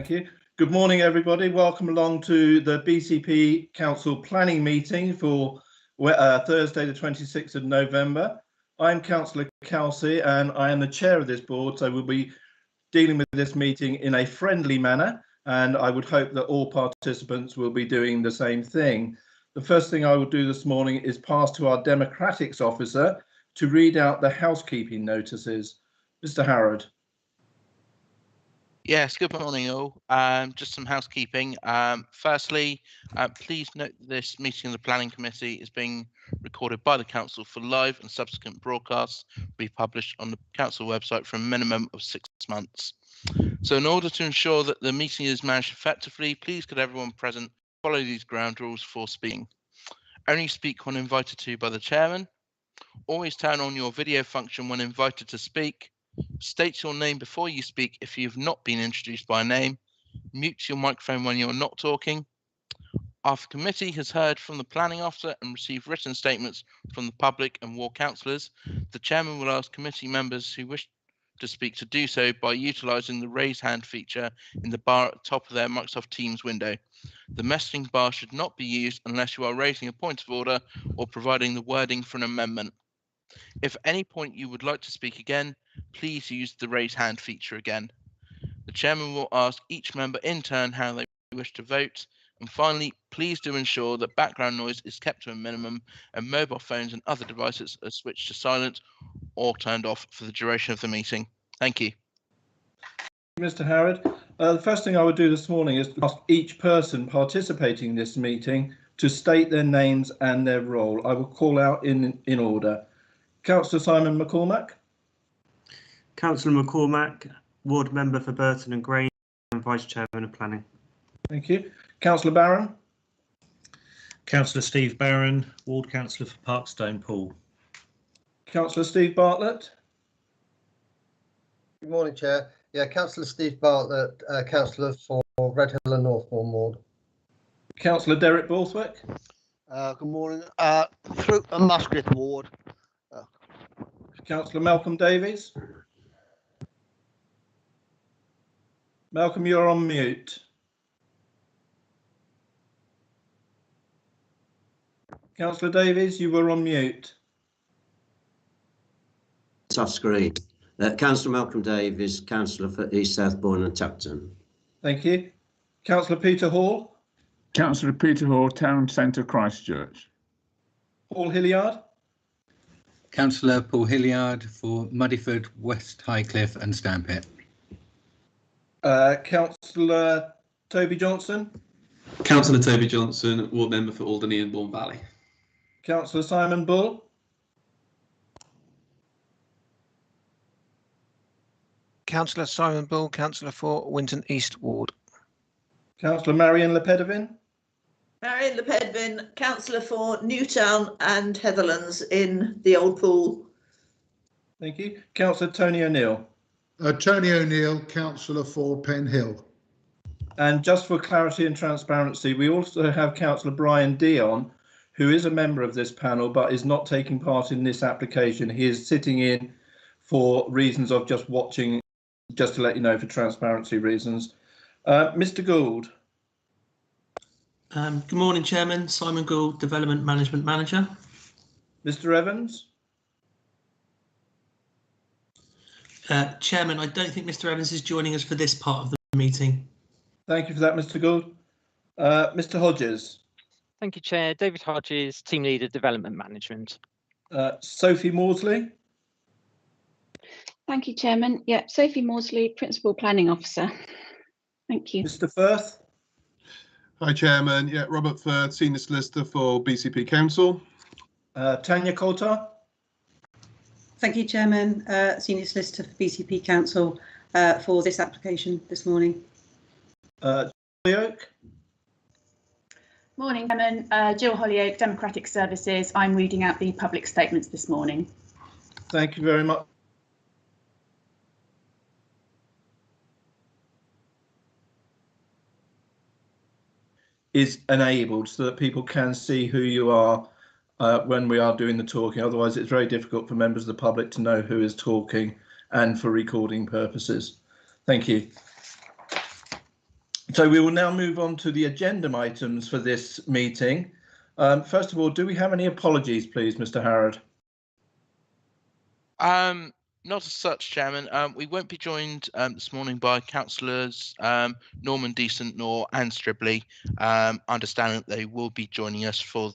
Thank you. Good morning, everybody. Welcome along to the BCP Council Planning meeting for Thursday, the 26th of November. I'm Councillor Kelsey and I am the chair of this board, so we'll be dealing with this meeting in a friendly manner, and I would hope that all participants will be doing the same thing. The first thing I will do this morning is pass to our Democratics officer to read out the housekeeping notices. Mr. Harrod. Yes, good morning all. Just some housekeeping. Firstly, please note that this meeting of the Planning Committee is being recorded by the Council for live and subsequent broadcasts will be published on the Council website for a minimum of 6 months. So in order to ensure that the meeting is managed effectively, please could everyone present follow these ground rules for speaking. Only speak when invited to by the chairman. Always turn on your video function when invited to speak. State your name before you speak if you have not been introduced by name. Mute your microphone when you're not talking. After the committee has heard from the planning officer and received written statements from the public and ward councillors, the chairman will ask committee members who wish to speak to do so by utilising the raise hand feature in the bar at the top of their Microsoft Teams window. The messaging bar should not be used unless you are raising a point of order or providing the wording for an amendment. If at any point you would like to speak again, please use the raise hand feature again. The chairman will ask each member in turn how they wish to vote. And finally, please do ensure that background noise is kept to a minimum and mobile phones and other devices are switched to silent or turned off for the duration of the meeting. Thank you. Mr. Harrod. The first thing I would do this morning is to ask each person participating in this meeting to state their names and their role. I will call out in order. Councillor Simon McCormack. Councillor McCormack, Ward Member for Burton and Grange and Vice Chairman of Planning. Thank you. Councillor Barron. Councillor Steve Barron, Ward Councillor for Parkstone Pool. Councillor Steve Bartlett. Good morning, Chair. Yeah, Councillor Steve Bartlett, Councillor for Red Hill and Northbourne Ward. Councillor Derek Borthwick. Good morning. Through a Musgrave Ward. Councillor Malcolm Davies. Malcolm, you're on mute. Councillor Davies, you were on mute. It's off screen. Councillor Malcolm Davies, Councillor for East Southbourne and Tapton. Thank you. Councillor Peter Hall. Councillor Peter Hall, Town Centre, Christchurch. Paul Hilliard. Councillor Paul Hilliard for Muddyford, West Highcliffe and Stampit. Councillor Toby Johnson. Councillor Toby Johnson, Ward Member for Alderney and Bourne Valley. Councillor Simon Bull. Councillor Simon Bull, Councillor for Winton East Ward. Councillor Marion Lepedevin. Marion Lepedevin, Councillor for Newtown and Heatherlands in the Old Pool. Thank you. Councillor Tony O'Neill. Tony O'Neill, Councillor for Pen Hill. And just for clarity and transparency, we also have Councillor Brian Dion, who is a member of this panel but is not taking part in this application. He is sitting in for reasons of just watching, just to let you know, for transparency reasons. Mr. Gould. Good morning, Chairman. Simon Gould, Development Management Manager. Mr. Evans. Chairman, I don't think Mr. Evans is joining us for this part of the meeting. Thank you for that, Mr. Gould. Mr. Hodges. Thank you, Chair. David Hodges, Team Leader, Development Management. Sophie Maudsley. Thank you, Chairman. Yeah, Sophie Maudsley, Principal Planning Officer. Thank you. Mr. Firth. Hi, Chairman. Yeah, Robert Firth, Senior Solicitor for BCP Council. Tanya Coulter. Thank you, Chairman. Senior Solicitor for BCP Council for this application this morning. Hollyoak. Morning, Chairman. Jill Hollyoak, Democratic Services. I'm reading out the public statements this morning. Thank you very much. Is enabled so that people can see who you are when we are doing the talking. Otherwise, it's very difficult for members of the public to know who is talking and for recording purposes. Thank you. So we will now move on to the agenda items for this meeting. First of all, do we have any apologies, please, Mr. Harrod? Not as such, Chairman. We won't be joined this morning by councillors Norman, Decent, Nor and Stribley. Understanding that they will be joining us for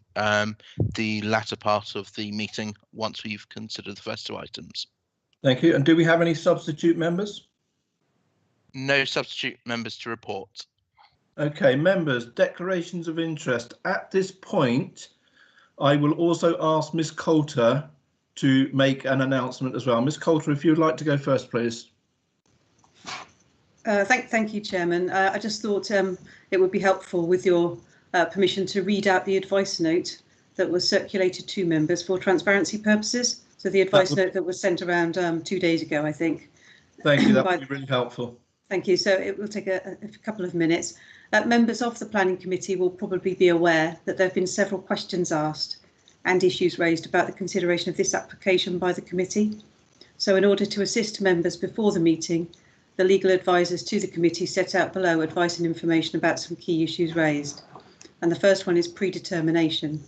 the latter part of the meeting once we've considered the first two items. Thank you. And do we have any substitute members? No substitute members to report. Okay, members, declarations of interest. At this point, I will also ask Ms. Coulter to make an announcement as well. Ms. Coulter, if you'd like to go first, please. Thank you, Chairman. I just thought it would be helpful, with your permission, to read out the advice note that was circulated to members for transparency purposes. So the advice note that was sent around 2 days ago, I think. Thank you, that would be really helpful. Thank you. So it will take a couple of minutes. Members of the Planning Committee will probably be aware that there have been several questions asked and issues raised about the consideration of this application by the committee. So in order to assist members before the meeting, the legal advisors to the committee set out below advice and information about some key issues raised. And the first one is predetermination.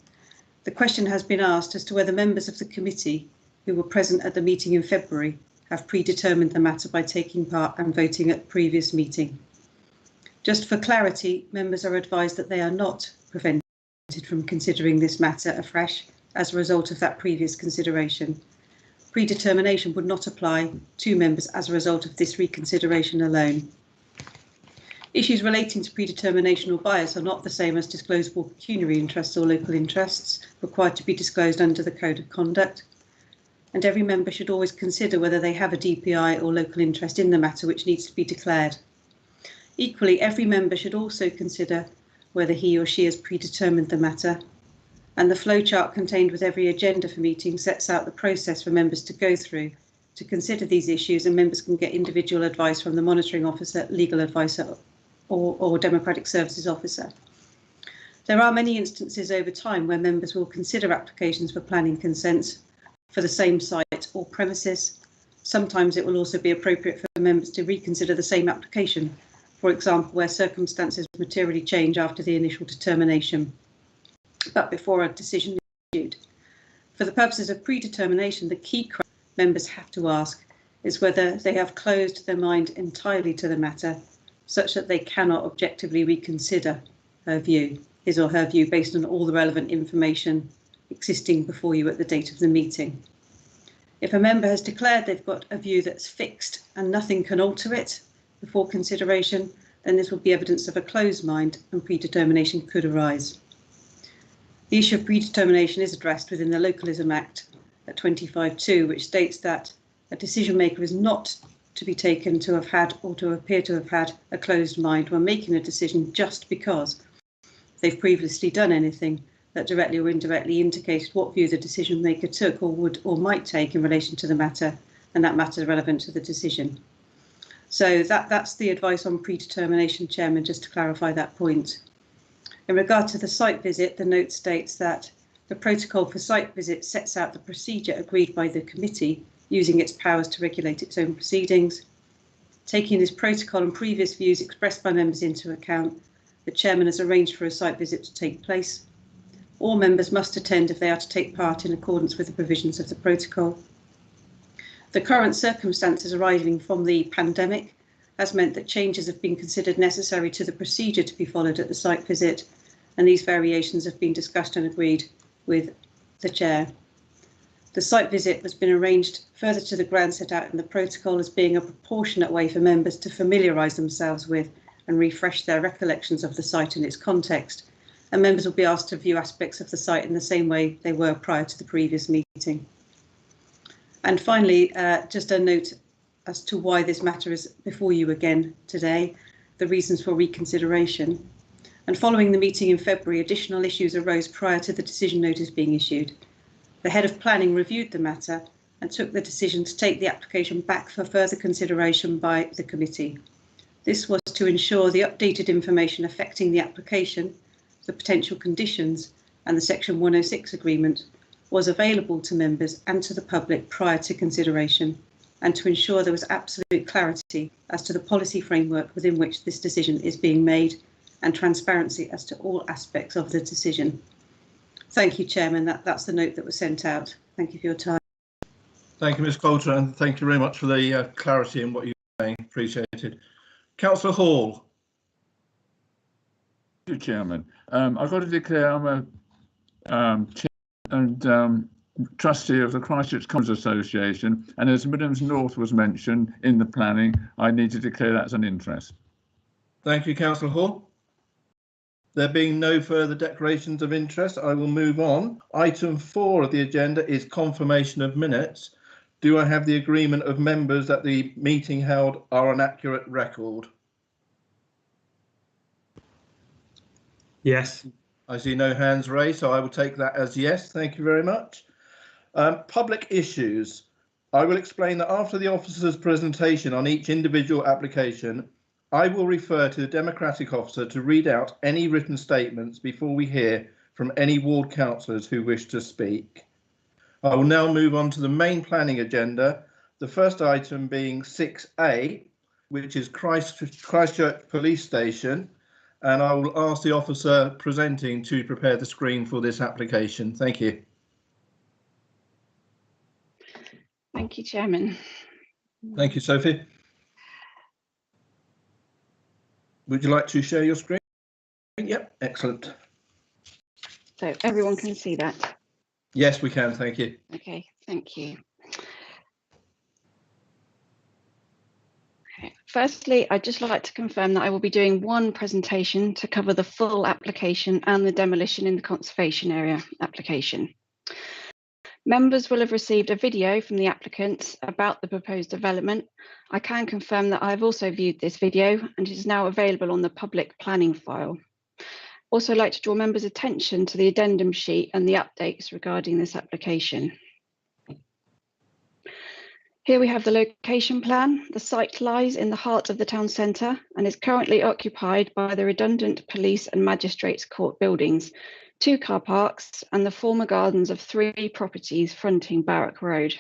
The question has been asked as to whether members of the committee who were present at the meeting in February have predetermined the matter by taking part and voting at the previous meeting. Just for clarity, members are advised that they are not prevented from considering this matter afresh as a result of that previous consideration. Predetermination would not apply to members as a result of this reconsideration alone. Issues relating to predetermination or bias are not the same as disclosable pecuniary interests or local interests required to be disclosed under the Code of Conduct. And every member should always consider whether they have a DPI or local interest in the matter which needs to be declared. Equally, every member should also consider whether he or she has predetermined the matter, and the flowchart contained with every agenda for meeting sets out the process for members to go through to consider these issues, and members can get individual advice from the monitoring officer, legal advisor or democratic services officer. There are many instances over time where members will consider applications for planning consents for the same site or premises. Sometimes it will also be appropriate for members to reconsider the same application, for example, where circumstances materially change after the initial determination, but before a decision is issued. For the purposes of predetermination, the key question members have to ask is whether they have closed their mind entirely to the matter, such that they cannot objectively reconsider his or her view, based on all the relevant information existing before you at the date of the meeting. If a member has declared they've got a view that's fixed and nothing can alter it before consideration, then this will be evidence of a closed mind and predetermination could arise. The issue of predetermination is addressed within the Localism Act at 25(2), which states that a decision maker is not to be taken to have had or to appear to have had a closed mind when making a decision just because they've previously done anything that directly or indirectly indicated what view the decision maker took or would or might take in relation to the matter, and that matter is relevant to the decision. So that's the advice on predetermination, Chairman, just to clarify that point. In regard to the site visit, the note states that the protocol for site visit sets out the procedure agreed by the committee using its powers to regulate its own proceedings. Taking this protocol and previous views expressed by members into account, the Chairman has arranged for a site visit to take place. All members must attend if they are to take part in accordance with the provisions of the protocol. The current circumstances arising from the pandemic has meant that changes have been considered necessary to the procedure to be followed at the site visit, and these variations have been discussed and agreed with the Chair. The site visit has been arranged further to the ground set out in the protocol as being a proportionate way for members to familiarise themselves with and refresh their recollections of the site and its context, and members will be asked to view aspects of the site in the same way they were prior to the previous meeting. And finally, just a note as to why this matter is before you again today, the reasons for reconsideration. And following the meeting in February, additional issues arose prior to the decision notice being issued. The head of planning reviewed the matter and took the decision to take the application back for further consideration by the committee. This was to ensure the updated information affecting the application, the potential conditions and the Section 106 agreement was available to members and to the public prior to consideration. and to ensure there was absolute clarity as to the policy framework within which this decision is being made and transparency as to all aspects of the decision. Thank you, Chairman. That's the note that was sent out. Thank you for your time. Thank you, Ms Coulter, and thank you very much for the clarity in what you're saying. Appreciated. Councillor Hall. Thank you, Chairman. I've got to declare I'm a chair and trustee of the Christchurch Commons Association, and as Midlands North was mentioned in the planning, I need to declare that as an interest. Thank you, Councillor Hall. There being no further declarations of interest, I will move on. Item 4 of the agenda is confirmation of minutes. Do I have the agreement of members that the meeting held are an accurate record? Yes. I see no hands raised, so I will take that as yes. Thank you very much. Public issues. I will explain that after the officer's presentation on each individual application, I will refer to the Democratic officer to read out any written statements before we hear from any ward councillors who wish to speak. I will now move on to the main planning agenda, the first item being 6A, which is Christchurch Police Station, and I will ask the officer presenting to prepare the screen for this application. Thank you. Thank you, Chairman. Thank you, Sophie. Would you like to share your screen? Yep, excellent. So everyone can see that. Yes, we can. Thank you. Okay, thank you. Okay. Firstly, I'd just like to confirm that I will be doing one presentation to cover the full application and the demolition in the conservation area application. Members will have received a video from the applicant about the proposed development. I can confirm that I've also viewed this video and it is now available on the public planning file. Also like to draw members' attention to the addendum sheet and the updates regarding this application. Here we have the location plan. The site lies in the heart of the town centre and is currently occupied by the redundant police and magistrates court buildings, 2 car parks and the former gardens of 3 properties fronting Barrack Road.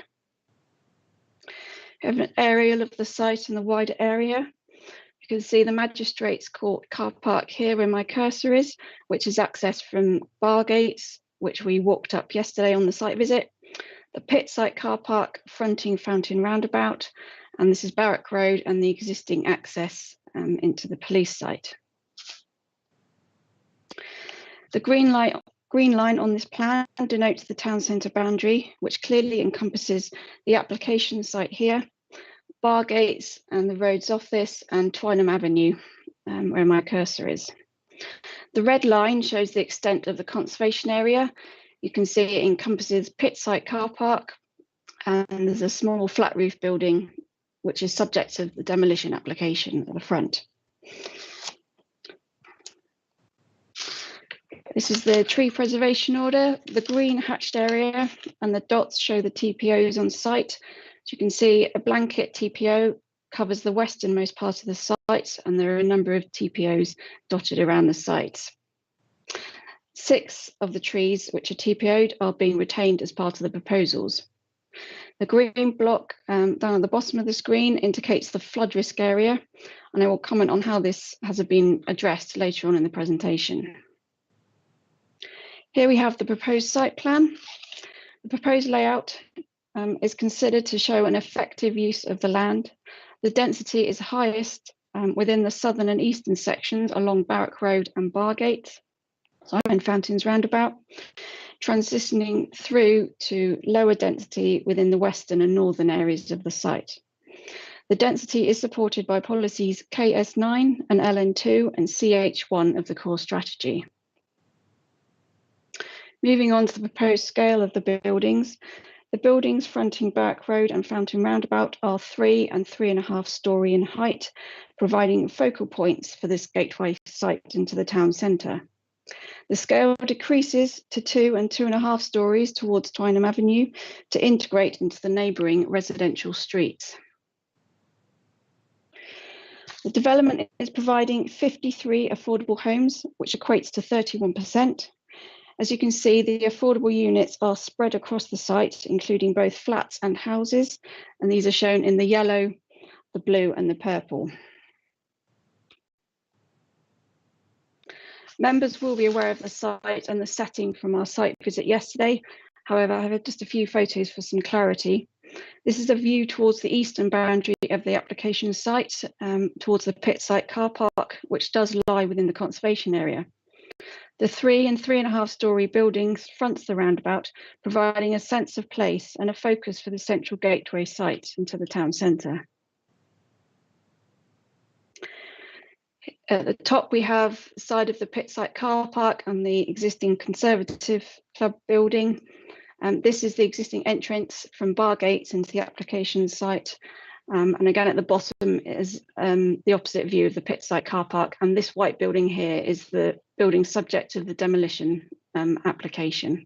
We have an aerial of the site and the wider area. You can see the Magistrates Court car park here where my cursor is, which is accessed from bar gates, which we walked up yesterday on the site visit. The pit site car park fronting Fountain Roundabout, and this is Barrack Road and the existing access into the police site. The green line on this plan denotes the town centre boundary, which clearly encompasses the application site here, bar gates and the roads off this, and Twynham Avenue, where my cursor is. The red line shows the extent of the conservation area. You can see it encompasses pit site car park, and there's a small flat roof building, which is subject to the demolition application at the front. This is the tree preservation order. The green hatched area and the dots show the TPOs on site. As you can see, a blanket TPO covers the westernmost part of the site, and there are a number of TPOs dotted around the site. 6 of the trees which are TPO'd are being retained as part of the proposals. The green block down at the bottom of the screen indicates the flood risk area, and I will comment on how this has been addressed later on in the presentation. Here we have the proposed site plan. The proposed layout is considered to show an effective use of the land. The density is highest within the southern and eastern sections along Barrack Road and Bargate, and Fountains Roundabout, transitioning through to lower density within the western and northern areas of the site. The density is supported by policies KS9 and LN2 and CH1 of the core strategy. Moving on to the proposed scale of the buildings. The buildings fronting Barrack Road and Fountain Roundabout are 3 and 3.5 storey in height, providing focal points for this gateway site into the town centre. The scale decreases to 2 and 2.5 storeys towards Twynham Avenue to integrate into the neighbouring residential streets. The development is providing 53 affordable homes, which equates to 31%. As you can see, the affordable units are spread across the site, including both flats and houses, and these are shown in the yellow, the blue and the purple. Members will be aware of the site and the setting from our site visit yesterday. However, I have just a few photos for some clarity. This is a view towards the eastern boundary of the application site, towards the pit site car park, which does lie within the conservation area. The 3 and 3.5 storey buildings fronts the roundabout, providing a sense of place and a focus for the central gateway site into the town centre. At the top, we have the side of the pit site car park and the existing Conservative Club building. This is the existing entrance from bar gates into the application site. And again, at the bottom is the opposite view of the pit site car park. And this white building here is the building subject to the demolition application.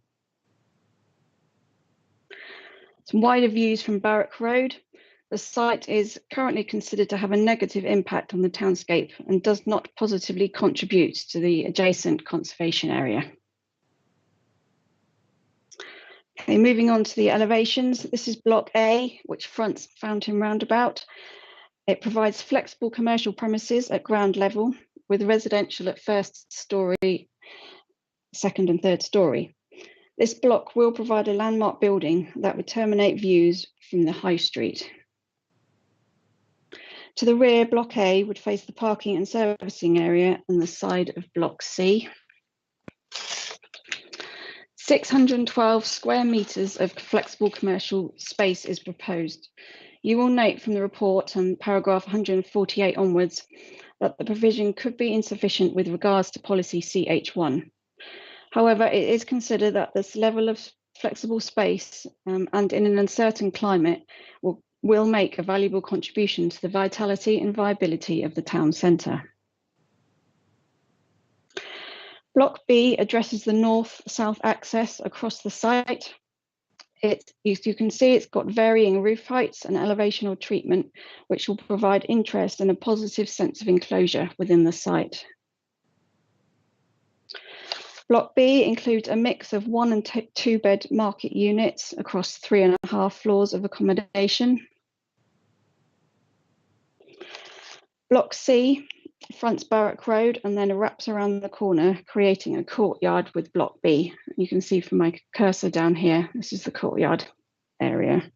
Some wider views from Barrack Road. The site is currently considered to have a negative impact on the townscape and does not positively contribute to the adjacent conservation area. Okay, moving on to the elevations. This is Block A, which fronts Fountain Roundabout. It provides flexible commercial premises at ground level with residential at first storey, second and third storey. This block will provide a landmark building that would terminate views from the high street. To the rear, Block A would face the parking and servicing area and the side of Block C. 612 square metres of flexible commercial space is proposed. You will note from the report on paragraph 148 onwards that the provision could be insufficient with regards to policy CH1. However, it is considered that this level of flexible space and in an uncertain climate will make a valuable contribution to the vitality and viability of the town centre. Block B addresses the north-south access across the site. You can see it's got varying roof heights and elevational treatment, which will provide interest and a positive sense of enclosure within the site. Block B includes a mix of 1 and 2 bed market units across 3.5 floors of accommodation. Block C fronts Barrack Road and then wraps around the corner, creating a courtyard with Block B. You can see from my cursor down here, this is the courtyard area.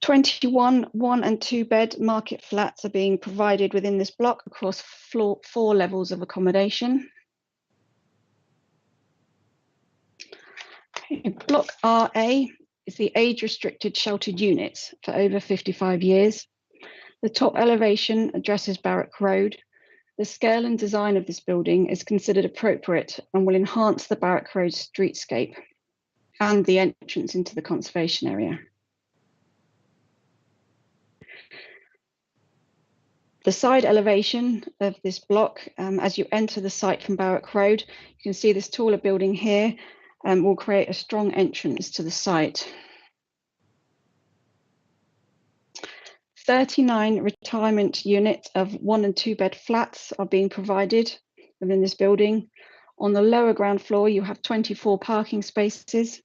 21 1 and 2 bed market flats are being provided within this block across 4 levels of accommodation. Block RA is the age-restricted sheltered units for over 55 years. The top elevation addresses Barrack Road. The scale and design of this building is considered appropriate and will enhance the Barrack Road streetscape and the entrance into the conservation area. The side elevation of this block, as you enter the site from Barrack Road, you can see this taller building here will create a strong entrance to the site. 39 retirement units of 1 and 2 bed flats are being provided within this building. On the lower ground floor, you have 24 parking spaces.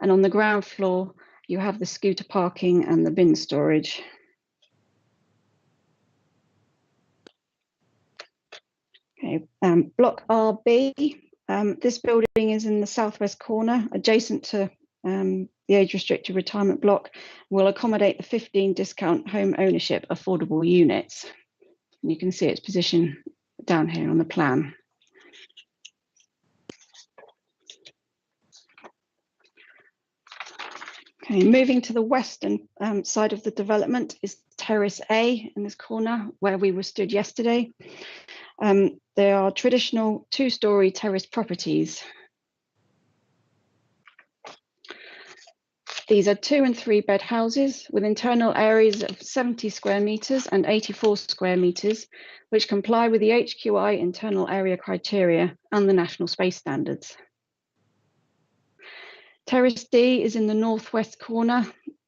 And on the ground floor, you have the scooter parking and the bin storage. Okay, Block RB. This building is in the southwest corner, adjacent to the age-restricted retirement block, will accommodate the 15 discount home ownership affordable units. And you can see its position down here on the plan. Okay, moving to the western side of the development is Terrace A in this corner where we were stood yesterday. They are traditional 2-storey terrace properties. These are 2 and 3 bed houses with internal areas of 70 square metres and 84 square metres, which comply with the HQI internal area criteria and the national space standards. Terrace D is in the northwest corner,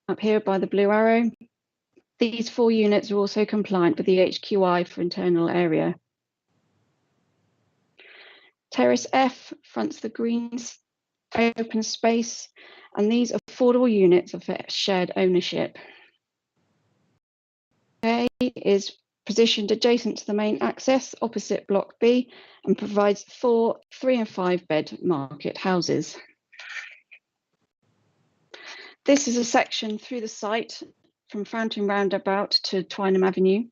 up here by the blue arrow. These 4 units are also compliant with the HQI for internal area. Terrace F fronts the Greens open space, and these affordable units are for shared ownership. A is positioned adjacent to the main access opposite Block B and provides 4 3- and 5-bed market houses. This is a section through the site from Fountain Roundabout to Twynham Avenue.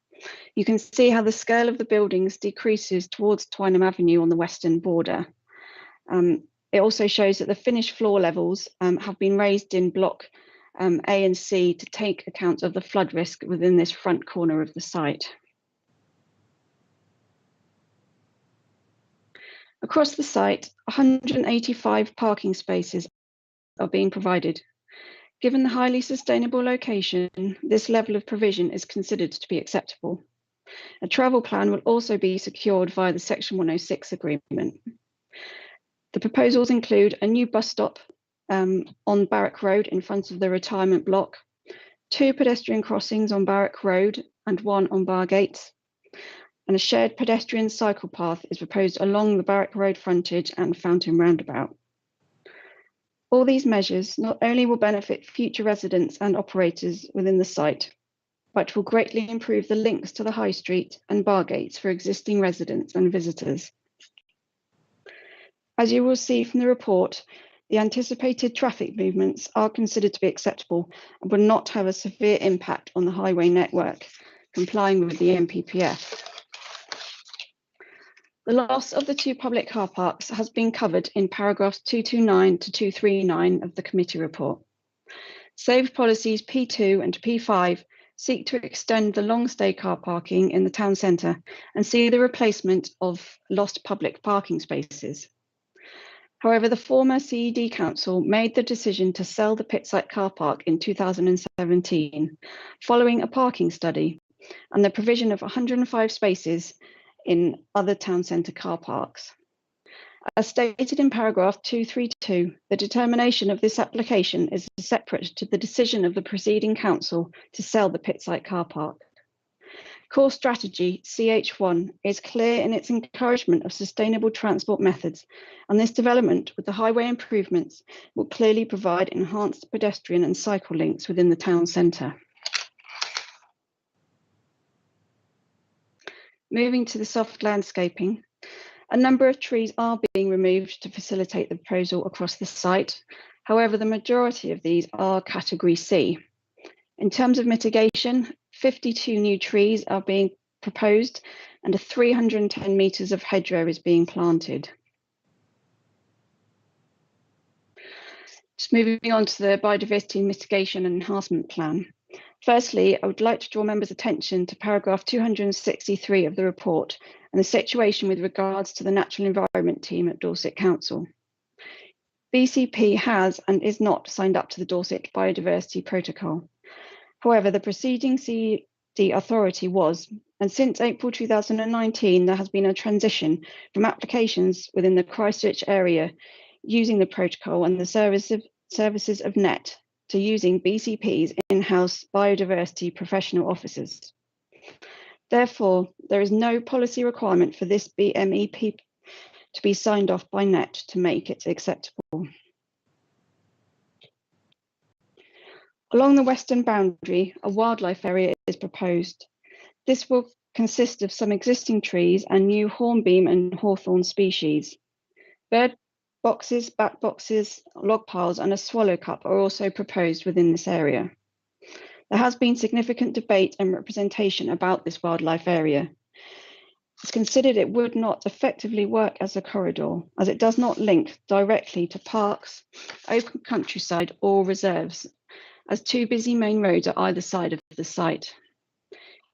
You can see how the scale of the buildings decreases towards Twynham Avenue on the western border. It also shows that the finished floor levels have been raised in Block A and C to take account of the flood risk within this front corner of the site. Across the site, 185 parking spaces are being provided. Given the highly sustainable location, this level of provision is considered to be acceptable. A travel plan will also be secured via the Section 106 agreement. The proposals include a new bus stop on Barrack Road in front of the retirement block, 2 pedestrian crossings on Barrack Road and 1 on Bargate, and a shared pedestrian cycle path is proposed along the Barrack Road frontage and Fountain Roundabout. All these measures not only will benefit future residents and operators within the site, but will greatly improve the links to the High Street and Bargates for existing residents and visitors. As you will see from the report, the anticipated traffic movements are considered to be acceptable and will not have a severe impact on the highway network, complying with the NPPF. The loss of the 2 public car parks has been covered in paragraphs 229 to 239 of the committee report. Saved policies P2 and P5 seek to extend the long stay car parking in the town centre and see the replacement of lost public parking spaces. However, the former CED Council made the decision to sell the Pitside car park in 2017, following a parking study and the provision of 105 spaces in other town centre car parks. As stated in paragraph 232, the determination of this application is separate to the decision of the preceding council to sell the Pitside car park. Core strategy CH1 is clear in its encouragement of sustainable transport methods, and this development with the highway improvements will clearly provide enhanced pedestrian and cycle links within the town centre. Moving to the soft landscaping, a number of trees are being removed to facilitate the proposal across the site. However, the majority of these are category C. In terms of mitigation, 52 new trees are being proposed and 310 metres of hedgerow is being planted. Just moving on to the Biodiversity Mitigation and Enhancement Plan. Firstly, I would like to draw members' attention to paragraph 263 of the report and the situation with regards to the Natural Environment team at Dorset Council. BCP has and is not signed up to the Dorset Biodiversity Protocol. However, the preceding CED authority was, and since April 2019, there has been a transition from applications within the Christchurch area using the protocol and the services of NET to using BCP's in-house biodiversity professional officers. Therefore, there is no policy requirement for this BMEP to be signed off by NET to make it acceptable. Along the western boundary, a wildlife area is proposed. This will consist of some existing trees and new hornbeam and hawthorn species. Bird boxes, bat boxes, log piles and a swallow cup are also proposed within this area. There has been significant debate and representation about this wildlife area. It's considered it would not effectively work as a corridor, as it does not link directly to parks, open countryside or reserves, as 2 busy main roads are either side of the site.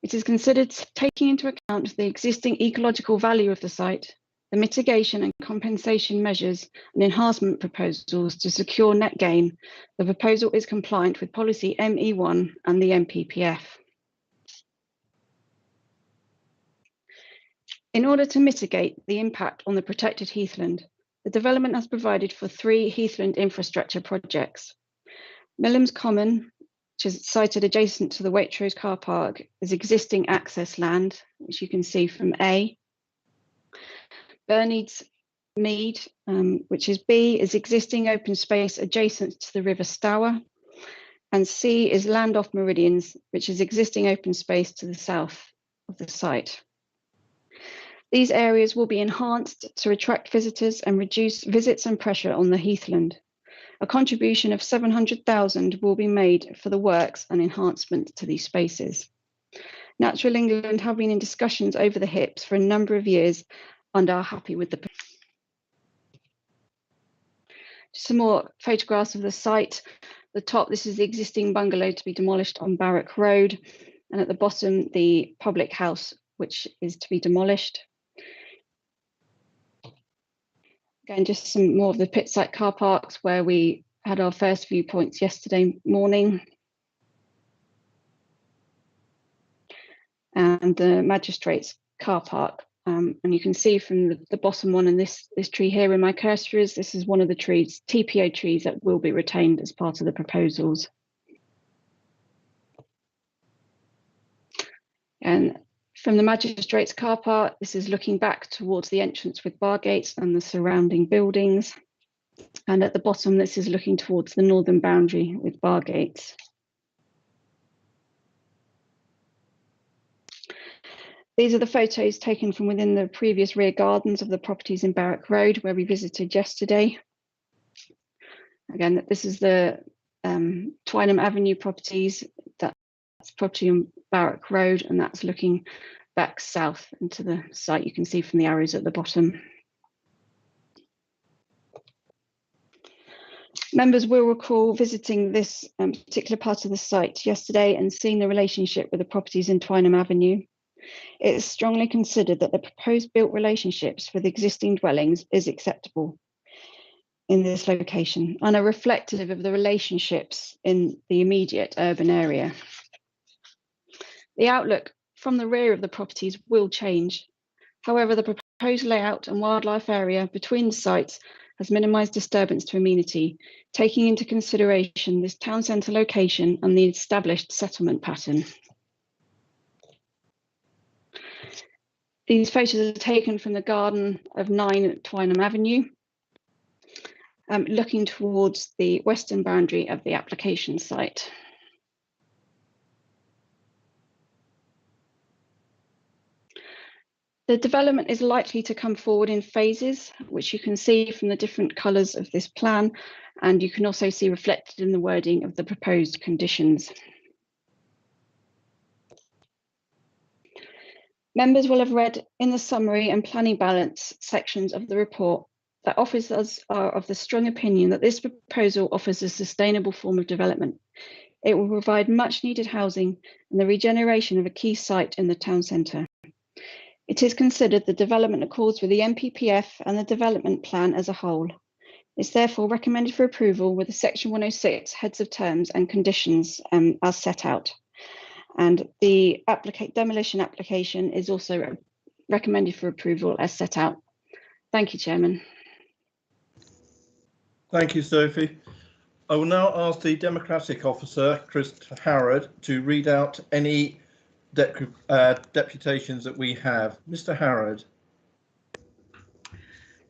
It is considered taking into account the existing ecological value of the site, the mitigation and compensation measures and enhancement proposals to secure net gain. The proposal is compliant with policy ME1 and the NPPF. In order to mitigate the impact on the protected heathland, the development has provided for 3 heathland infrastructure projects. Millam's Common, which is sited adjacent to the Waitrose car park, is existing access land, which you can see from A. Burney's Mead, which is B, is existing open space adjacent to the River Stour, and C is land off meridians, which is existing open space to the south of the site. These areas will be enhanced to attract visitors and reduce visits and pressure on the heathland. A contribution of 700,000 will be made for the works and enhancement to these spaces. Natural England have been in discussions over the hips for a number of years and are happy with the. Some more photographs of the site. The top, this is the existing bungalow to be demolished on Barrack Road, and at the bottom, the public house, which is to be demolished. Again, just some more of the pit site car parks where we had our first viewpoints yesterday morning. And the magistrates car park. And you can see from the bottom one in this tree here in my cursor is, this is one of the trees, TPO trees that will be retained as part of the proposals. And from the magistrates car park, this is looking back towards the entrance with bar gates and the surrounding buildings. And at the bottom, this is looking towards the northern boundary with bar gates. These are the photos taken from within the previous rear gardens of the properties in Barrack Road, where we visited yesterday. Again, this is the Twynham Avenue properties. That's property on Barrack Road, and that's looking back south into the site. You can see from the arrows at the bottom. Members will recall visiting this particular part of the site yesterday and seeing the relationship with the properties in Twynham Avenue. It is strongly considered that the proposed built relationships with existing dwellings is acceptable in this location and are reflective of the relationships in the immediate urban area. The outlook from the rear of the properties will change. However, the proposed layout and wildlife area between the sites has minimised disturbance to amenity, taking into consideration this town centre location and the established settlement pattern. These photos are taken from the garden of 9 Twynham Avenue, looking towards the western boundary of the application site. The development is likely to come forward in phases, which you can see from the different colours of this plan, and you can also see reflected in the wording of the proposed conditions. Members will have read in the summary and planning balance sections of the report that officers are of the strong opinion that this proposal offers a sustainable form of development. It will provide much needed housing and the regeneration of a key site in the town centre. It is considered the development accords with the NPPF and the development plan as a whole. It's therefore recommended for approval with the Section 106 heads of terms and conditions as set out. And the demolition application is also recommended for approval as set out. Thank you, Chairman. Thank you, Sophie. I will now ask the Democratic Officer, Chris Harrod, to read out any deputations that we have. Mr. Harrod.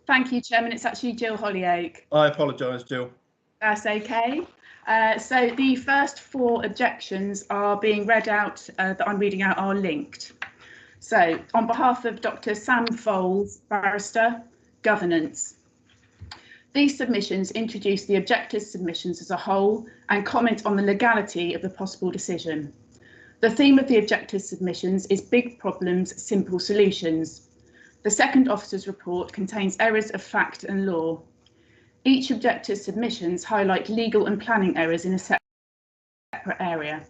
Thank you, Chairman. It's actually Jill Hollyoake. I apologise, Jill. That's okay. So the first 4 objections are being read out, that I'm reading out, are linked. So on behalf of Dr. Sam Foles, Barrister, Governance. These submissions introduce the objectors' submissions as a whole and comment on the legality of the possible decision. The theme of the objectors' submissions is big problems, simple solutions. The second officer's report contains errors of fact and law. Each objector's submissions highlight legal and planning errors in a separate area.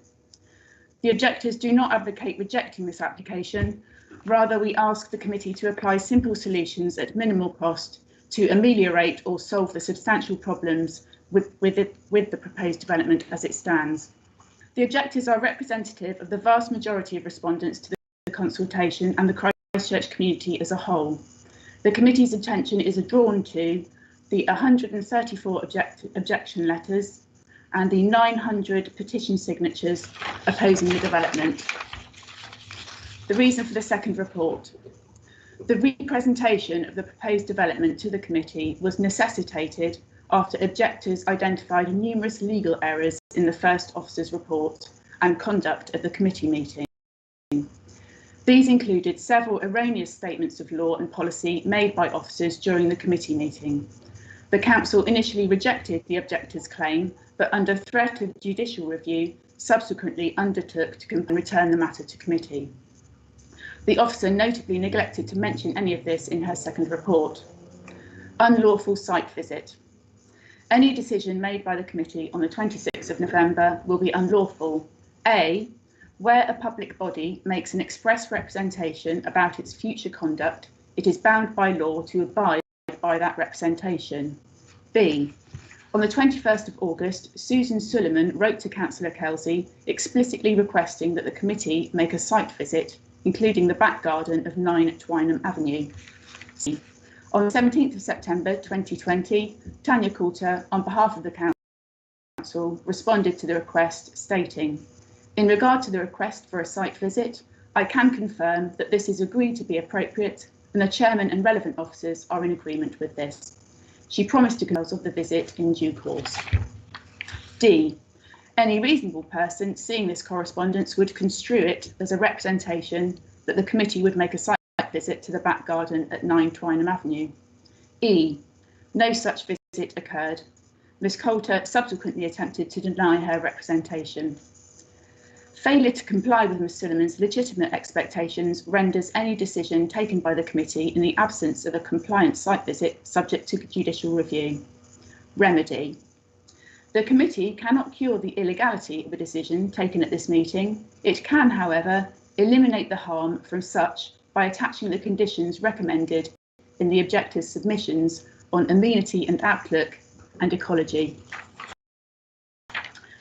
The objectors do not advocate rejecting this application. Rather, we ask the committee to apply simple solutions at minimal cost to ameliorate or solve the substantial problems with the proposed development as it stands. The objectors are representative of the vast majority of respondents to the consultation and the Christchurch community as a whole. The committee's attention is drawn to the 134 objection letters and the 900 petition signatures opposing the development. The reason for the second report. The representation of the proposed development to the committee was necessitated after objectors identified numerous legal errors in the first officer's report and conduct of the committee meeting. These included several erroneous statements of law and policy made by officers during the committee meeting. The council initially rejected the objector's claim, but under threat of judicial review, subsequently undertook to return the matter to committee. The officer notably neglected to mention any of this in her second report. Unlawful site visit. Any decision made by the committee on the 26th of November will be unlawful. A, where a public body makes an express representation about its future conduct, it is bound by law to abide by that representation. B, on the 21st of August, Susan Suleiman wrote to Councillor Kelsey explicitly requesting that the committee make a site visit, including the back garden of 9 Twynham Avenue. C, on the 17th of September 2020, Tanya Coulter, on behalf of the council, responded to the request stating, in regard to the request for a site visit, I can confirm that this is agreed to be appropriate and the chairman and relevant officers are in agreement with this. She promised to details of the visit in due course. D, any reasonable person seeing this correspondence would construe it as a representation that the committee would make a site visit to the back garden at 9 Twynham Avenue. E, no such visit occurred. Ms Coulter subsequently attempted to deny her representation. Failure to comply with Ms Suleiman's legitimate expectations renders any decision taken by the committee in the absence of a compliant site visit subject to judicial review. Remedy. The committee cannot cure the illegality of a decision taken at this meeting. It can, however, eliminate the harm from such by attaching the conditions recommended in the objector's submissions on amenity and outlook and ecology.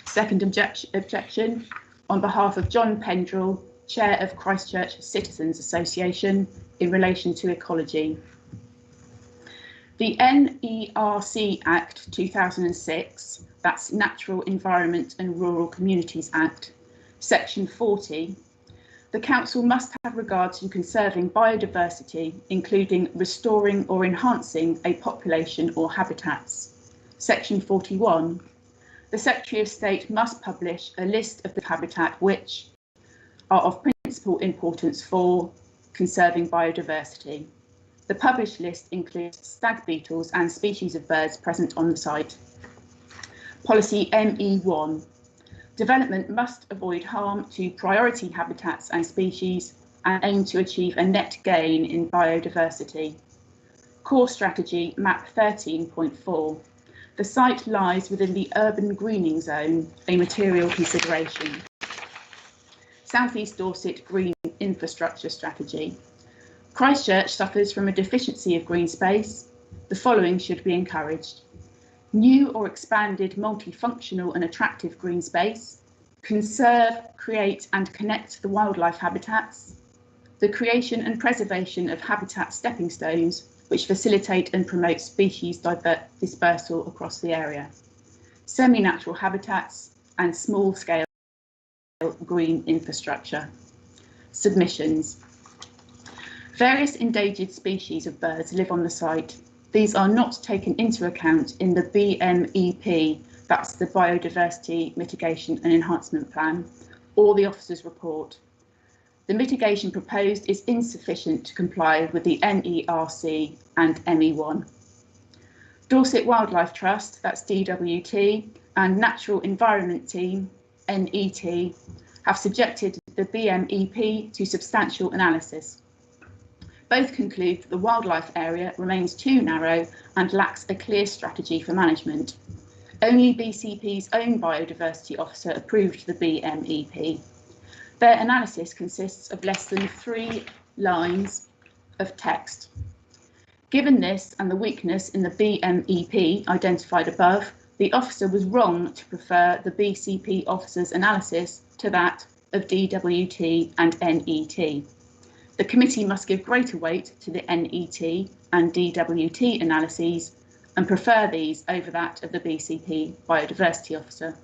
Second objection, on behalf of John Pendrell, Chair of Christchurch Citizens Association, in relation to ecology. The NERC Act 2006, that's Natural Environment and Rural Communities Act, Section 40, the Council must have regard to conserving biodiversity, including restoring or enhancing a population or habitats. Section 41, the Secretary of State must publish a list of the habitat which are of principal importance for conserving biodiversity. The published list includes stag beetles and species of birds present on the site. Policy ME1. Development must avoid harm to priority habitats and species and aim to achieve a net gain in biodiversity. Core strategy map 13.4. The site lies within the urban greening zone, a material consideration. South East Dorset green infrastructure strategy. Christchurch suffers from a deficiency of green space. The following should be encouraged. New or expanded multifunctional and attractive green space, conserve, create and connect the wildlife habitats, the creation and preservation of habitat stepping stones which facilitate and promote species dispersal across the area, semi-natural habitats and small-scale green infrastructure. Submissions. Various endangered species of birds live on the site. These are not taken into account in the BMEP, that's the Biodiversity Mitigation and Enhancement Plan, or the officer's report. The mitigation proposed is insufficient to comply with the NERC and ME1. Dorset Wildlife Trust, that's DWT, and Natural Environment Team, NET, have subjected the BMEP to substantial analysis. Both conclude that the wildlife area remains too narrow and lacks a clear strategy for management. Only BCP's own biodiversity officer approved the BMEP. Their analysis consists of less than 3 lines of text. Given this and the weakness in the BMEP identified above, the officer was wrong to prefer the BCP officer's analysis to that of DWT and NET. The committee must give greater weight to the NET and DWT analyses and prefer these over that of the BCP biodiversity officer.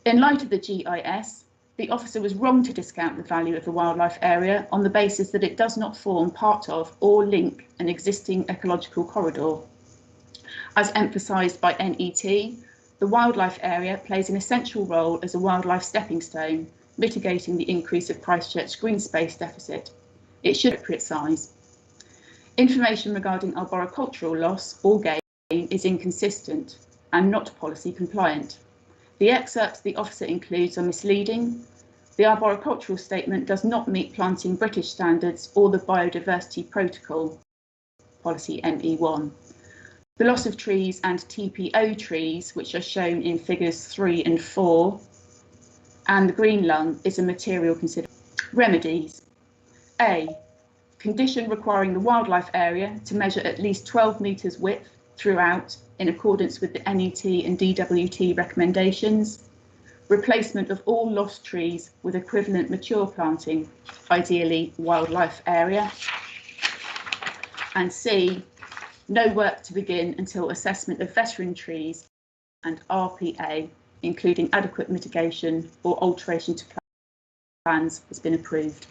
In light of the GIS, The officer was wrong to discount the value of the wildlife area on the basis that it does not form part of or link an existing ecological corridor. As emphasised by NET, the wildlife area plays an essential role as a wildlife stepping stone, mitigating the increase of Christchurch's green space deficit. It should be appropriate size. Information regarding arboricultural loss or gain is inconsistent and not policy compliant. The excerpts the officer includes are misleading. The arboricultural statement does not meet planting British standards or the Biodiversity Protocol, policy ME1. The loss of trees and TPO trees, which are shown in figures 3 and 4, and the green lung is a material consideration. Remedies. A. Condition requiring the wildlife area to measure at least 12 metres width throughout in accordance with the NET and DWT recommendations. Replacement of all lost trees with equivalent mature planting, ideally wildlife area. And C. No work to begin until assessment of veteran trees and RPA, including adequate mitigation or alteration to plans, has been approved.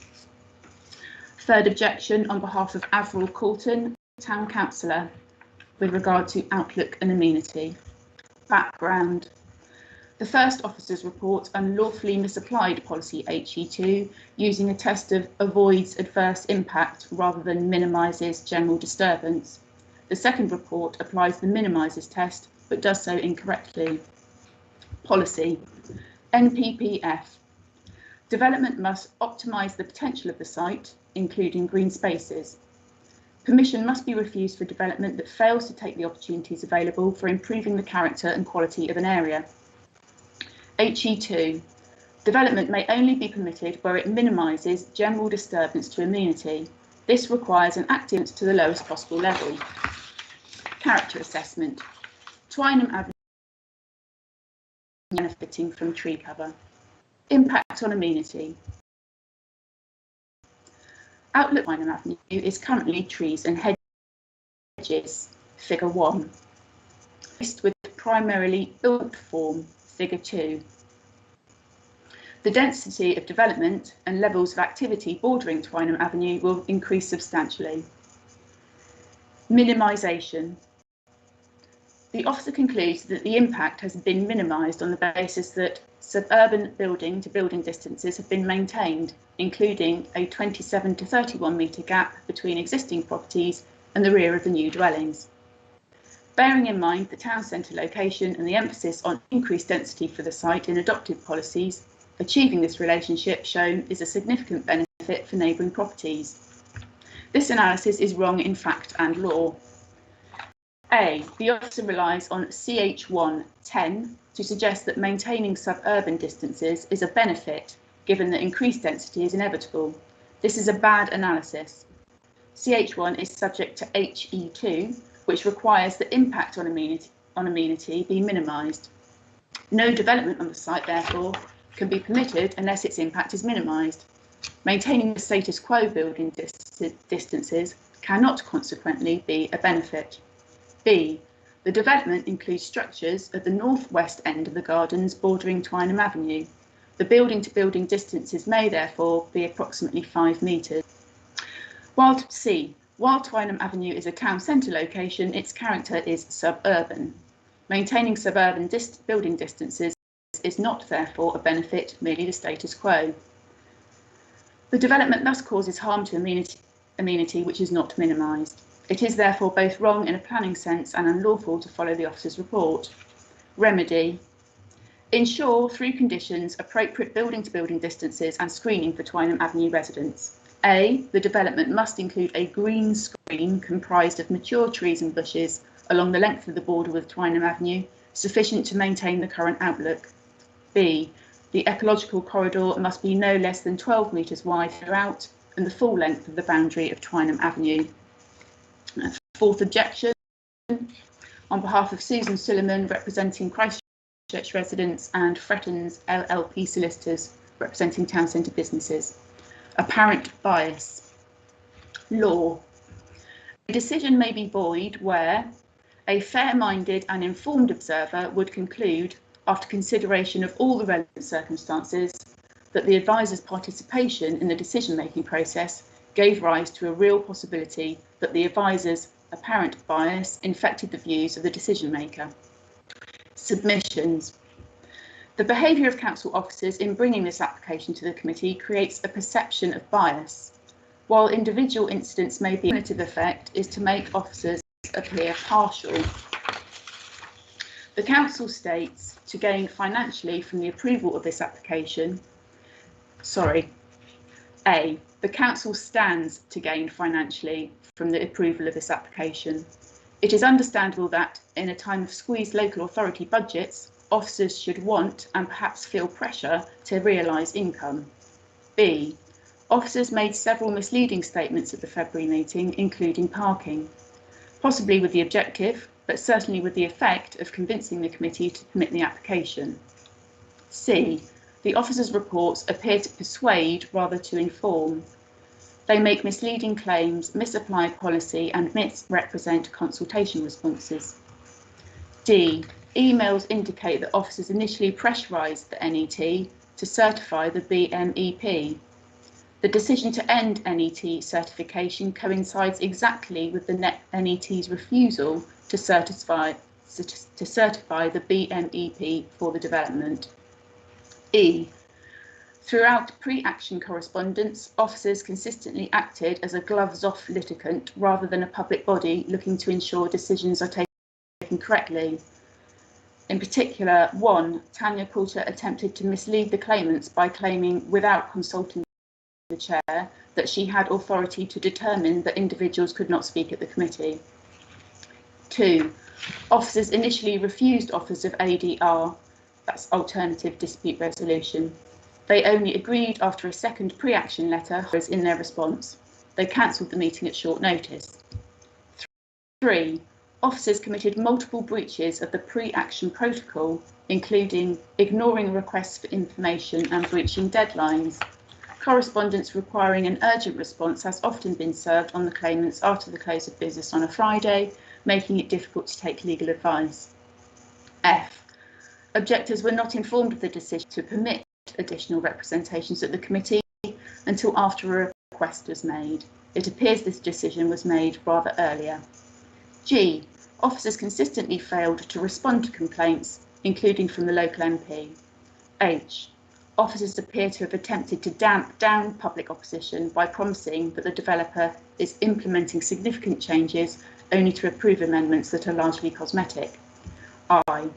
Third objection on behalf of Avril Coulton, Town Councillor, with regard to outlook and amenity. Background. The first officer's report unlawfully misapplied policy HE2 using a test of avoids adverse impact rather than minimises general disturbance. The second report applies the minimises test but does so incorrectly. Policy. NPPF. Development must optimise the potential of the site, including green spaces. Permission must be refused for development that fails to take the opportunities available for improving the character and quality of an area. HE2. Development may only be permitted where it minimises general disturbance to amenity. This requires an active to the lowest possible level. Character assessment. Twynham Avenue benefiting from tree cover. Impact on amenity. Outlook Twynham Avenue is currently trees and hedges, figure 1. With primarily built form, figure 2. The density of development and levels of activity bordering Twynham Avenue will increase substantially. Minimisation. The officer concludes that the impact has been minimised on the basis that suburban building to building distances have been maintained, including a 27 to 31 metre gap between existing properties and the rear of the new dwellings. Bearing in mind the town centre location and the emphasis on increased density for the site in adopted policies, achieving this relationship shown is a significant benefit for neighbouring properties. This analysis is wrong in fact and law. A. The officer relies on CH1-10 to suggest that maintaining suburban distances is a benefit given that increased density is inevitable. This is a bad analysis. CH1 is subject to HE2, which requires the impact on amenity be minimised. No development on the site, therefore, can be permitted unless its impact is minimised. Maintaining the status quo building distances cannot consequently be a benefit. B. The development includes structures at the northwest end of the gardens bordering Twynham Avenue. The building to building distances may therefore be approximately 5 metres. While Twynham Avenue is a town centre location, its character is suburban. Maintaining suburban building distances is not therefore a benefit, merely the status quo. The development thus causes harm to amenity which is not minimised. It is therefore both wrong in a planning sense and unlawful to follow the officer's report. Remedy. Ensure through conditions appropriate building to building distances and screening for Twynham Avenue residents. A. The development must include a green screen comprised of mature trees and bushes along the length of the border with Twynham Avenue, sufficient to maintain the current outlook. B. The ecological corridor must be no less than 12 metres wide throughout and the full length of the boundary of Twynham Avenue. Fourth objection, on behalf of Susan Suleiman, representing Christchurch residents, and Frettons LLP solicitors, representing town centre businesses. Apparent bias. Law. A decision may be void where a fair-minded and informed observer would conclude, after consideration of all the relevant circumstances, that the advisor's participation in the decision-making process gave rise to a real possibility that the advisor's apparent bias infected the views of the decision-maker. Submissions. The behaviour of council officers in bringing this application to the committee creates a perception of bias. While individual incidents may be a cumulative effect is to make officers appear partial. The council states to gain financially from the approval of this application, the council stands to gain financially from the approval of this application. It is understandable that in a time of squeezed local authority budgets, officers should want and perhaps feel pressure to realise income. B. Officers made several misleading statements at the February meeting, including parking, possibly with the objective, but certainly with the effect of convincing the committee to permit the application. C. The officers' reports appear to persuade rather to inform. They make misleading claims, misapply policy and misrepresent consultation responses. D. Emails indicate that officers initially pressurised the NET to certify the BMEP. The decision to end NET certification coincides exactly with the NET's refusal to certify the BMEP for the development. E. Throughout pre-action correspondence, officers consistently acted as a gloves-off litigant rather than a public body looking to ensure decisions are taken correctly. In particular, 1. Tanya Coulter attempted to mislead the claimants by claiming, without consulting the chair, that she had authority to determine that individuals could not speak at the committee. 2. Officers initially refused offers of ADR, that's alternative dispute resolution. They only agreed after a second pre-action letter was in their response. They cancelled the meeting at short notice. 3. Officers committed multiple breaches of the pre-action protocol, including ignoring requests for information and breaching deadlines. Correspondence requiring an urgent response has often been served on the claimants after the close of business on a Friday, making it difficult to take legal advice. F. Objectors were not informed of the decision to permit additional representations at the committee until after a request was made. It appears this decision was made rather earlier. G. Officers consistently failed to respond to complaints, including from the local MP. H. Officers appear to have attempted to damp down public opposition by promising that the developer is implementing significant changes only to approve amendments that are largely cosmetic. I.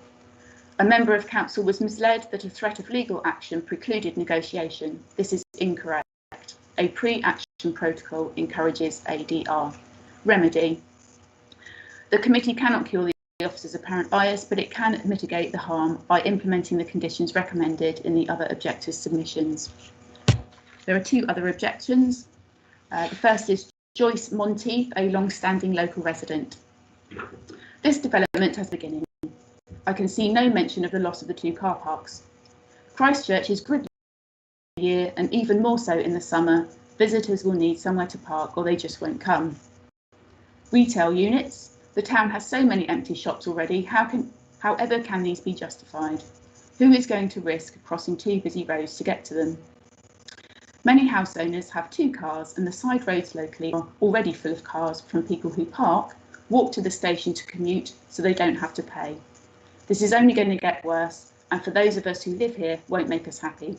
A member of council was misled that a threat of legal action precluded negotiation. This is incorrect. A pre-action protocol encourages ADR. Remedy. The committee cannot cure the officer's apparent bias, but it can mitigate the harm by implementing the conditions recommended in the other objectors' submissions. There are 2 other objections. The first is Joyce Monteith, a long-standing local resident. This development has beginning. I can see no mention of the loss of the 2 car parks. Christchurch is gridlocked all year, and even more so in the summer. Visitors will need somewhere to park or they just won't come. Retail units. The town has so many empty shops already. However can these be justified? Who is going to risk crossing 2 busy roads to get to them? Many house owners have 2 cars, and the side roads locally are already full of cars from people who park, walk to the station to commute so they don't have to pay. This is only going to get worse, and for those of us who live here, won't make us happy.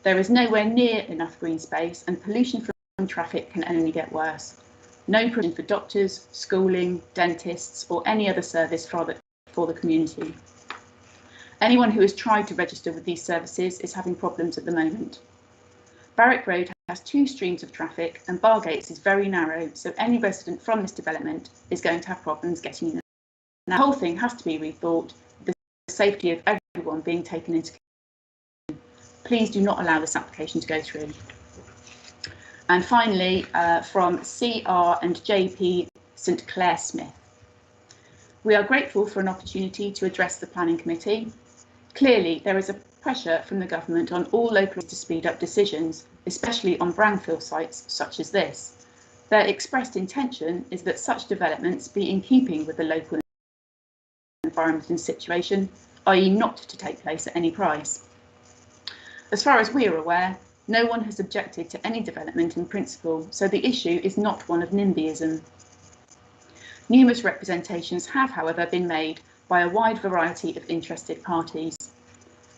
There is nowhere near enough green space, and pollution from traffic can only get worse. No provision for doctors, schooling, dentists, or any other service for the community. Anyone who has tried to register with these services is having problems at the moment. Barrack Road has 2 streams of traffic, and Bargates is very narrow, so any resident from this development is going to have problems getting in. Now, the whole thing has to be rethought, the safety of everyone being taken into account. Please do not allow this application to go through. And finally, from CR and JP St Clair Smith. We are grateful for an opportunity to address the Planning Committee. Clearly, there is a pressure from the government on all locals to speed up decisions, especially on brownfield sites such as this. Their expressed intention is that such developments be in keeping with the local environment and situation, i.e. not to take place at any price. As far as we are aware, no one has objected to any development in principle, so the issue is not one of NIMBYism. Numerous representations have, however, been made by a wide variety of interested parties.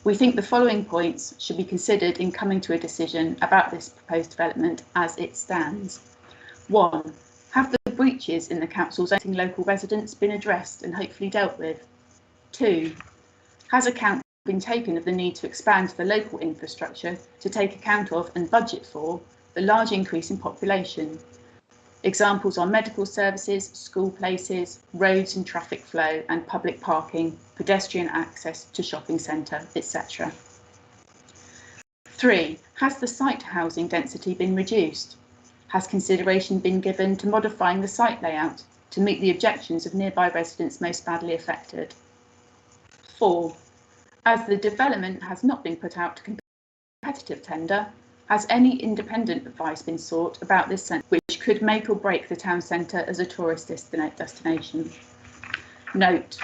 We think the following points should be considered in coming to a decision about this proposed development as it stands. 1. Have the breaches in the council's local residents been addressed and hopefully dealt with? 2. Has account been taken of the need to expand the local infrastructure to take account of and budget for the large increase in population? Examples are medical services, school places, roads and traffic flow and public parking, pedestrian access to shopping centre, etc. 3. Has the site housing density been reduced? Has consideration been given to modifying the site layout to meet the objections of nearby residents most badly affected? 4. As the development has not been put out to competitive tender, has any independent advice been sought about this centre, which could make or break the town centre as a tourist destination? Note,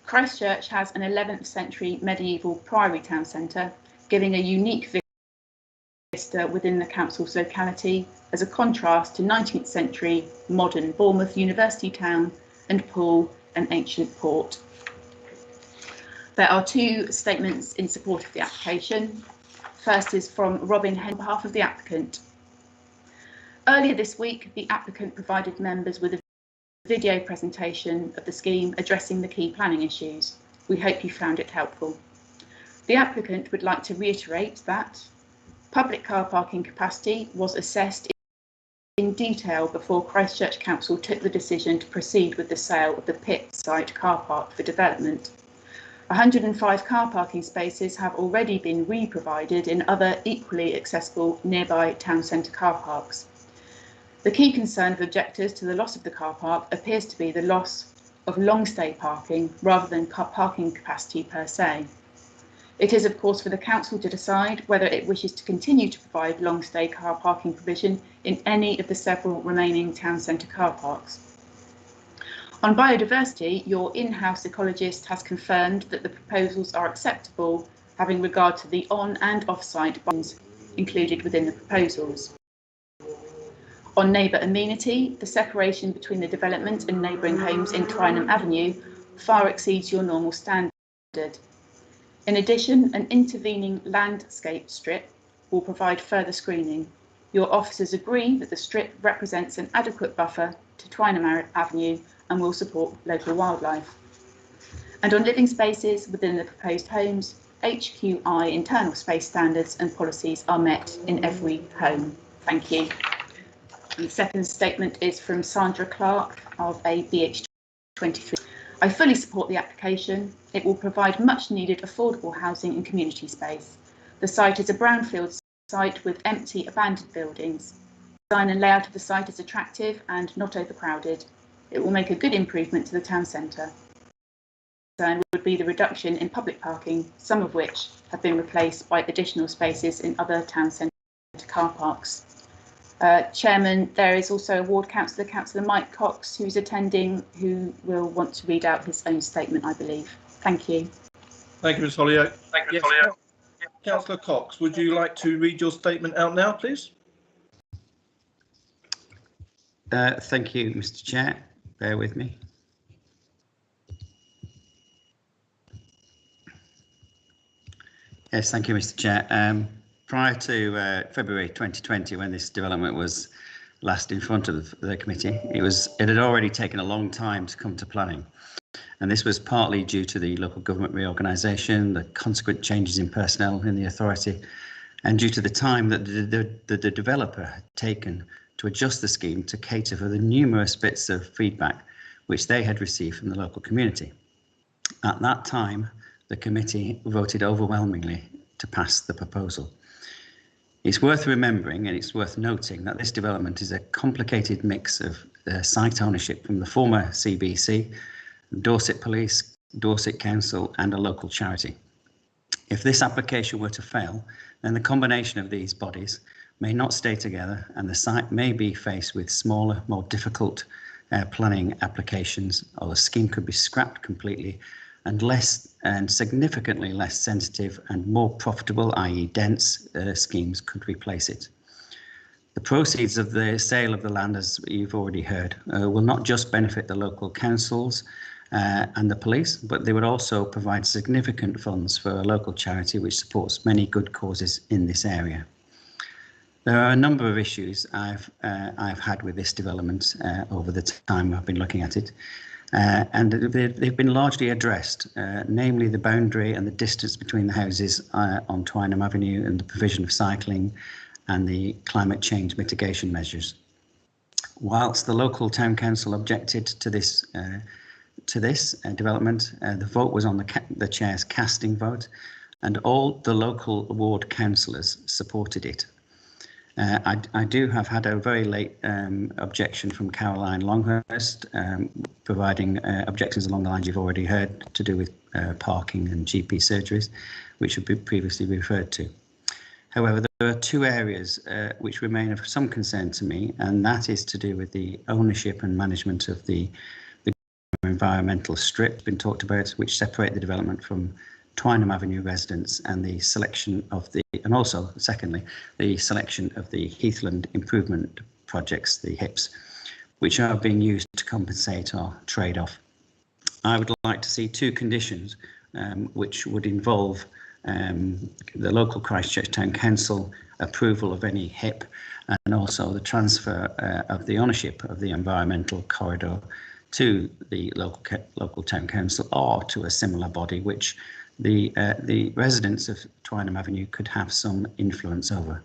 Christchurch has an 11th century medieval priory town centre, giving a unique vista within the council's locality as a contrast to 19th century modern Bournemouth University Town and Poole, an ancient port. There are 2 statements in support of the application. First is from Robin Hen on behalf of the applicant. Earlier this week, the applicant provided members with a video presentation of the scheme addressing the key planning issues. We hope you found it helpful. The applicant would like to reiterate that public car parking capacity was assessed in detail before Christchurch Council took the decision to proceed with the sale of the pit site car park for development. 105 car parking spaces have already been re-provided in other equally accessible nearby town centre car parks. The key concern of objectors to the loss of the car park appears to be the loss of long stay parking rather than car parking capacity per se. It is of course for the council to decide whether it wishes to continue to provide long stay car parking provision in any of the several remaining town centre car parks. On biodiversity, your in-house ecologist has confirmed that the proposals are acceptable, having regard to the on and off-site bonds included within the proposals. On neighbour amenity, the separation between the development and neighbouring homes in Twynham Avenue far exceeds your normal standard. In addition, an intervening landscape strip will provide further screening. Your officers agree that the strip represents an adequate buffer to Twynham Avenue and will support local wildlife. And on living spaces within the proposed homes, HQI internal space standards and policies are met in every home. Thank you. The second statement is from Sandra Clark of a BH23. I fully support the application. It will provide much needed affordable housing and community space. The site is a brownfield site with empty abandoned buildings. The design and layout of the site is attractive and not overcrowded. It will make a good improvement to the town centre. The concern would be the reduction in public parking, some of which have been replaced by additional spaces in other town centre car parks. Chairman, there is also a ward councillor, Councillor Mike Cox, who's attending, who will want to read out his own statement, I believe. Thank you. Thank you, Ms Holyoake. Yes, Councillor Cox, would you like to read your statement out now, please? Thank you, Mr Chair. Bear with me. Yes, thank you, Mr Chair. Prior to February 2020, when this development was last in front of the committee, it had already taken a long time to come to planning. And this was partly due to the local government reorganisation, the consequent changes in personnel in the authority, and due to the time that the developer had taken to adjust the scheme to cater for the numerous bits of feedback which they had received from the local community. At that time, the committee voted overwhelmingly to pass the proposal. It's worth remembering and it's worth noting that this development is a complicated mix of site ownership from the former CBC, Dorset Police, Dorset Council and a local charity. If this application were to fail, then the combination of these bodies may not stay together and the site may be faced with smaller, more difficult planning applications, or the scheme could be scrapped completely and significantly less sensitive and more profitable, i.e. dense schemes could replace it. The proceeds of the sale of the land, as you've already heard, will not just benefit the local councils and the police, but they would also provide significant funds for a local charity which supports many good causes in this area. There are a number of issues I've had with this development over the time I've been looking at it. And they've been largely addressed, namely the boundary and the distance between the houses on Twynham Avenue and the provision of cycling and the climate change mitigation measures. Whilst the local town council objected to this development, the vote was on the chair's casting vote, and all the local ward councillors supported it. I do have had a very late objection from Caroline Longhurst, providing objections along the lines you've already heard to do with parking and GP surgeries, which have been previously referred to. However, there are two areas which remain of some concern to me, and that is to do with the ownership and management of the environmental strip been talked about, which separate the development from Twynham Avenue residents, and the selection of and also secondly, the selection of the Heathland improvement projects, the HIPs, which are being used to compensate or trade off. I would like to see two conditions which would involve the local Christchurch Town Council approval of any HIP, and also the transfer of the ownership of the environmental corridor to the local town council or to a similar body which the residents of Twynham Avenue could have some influence over.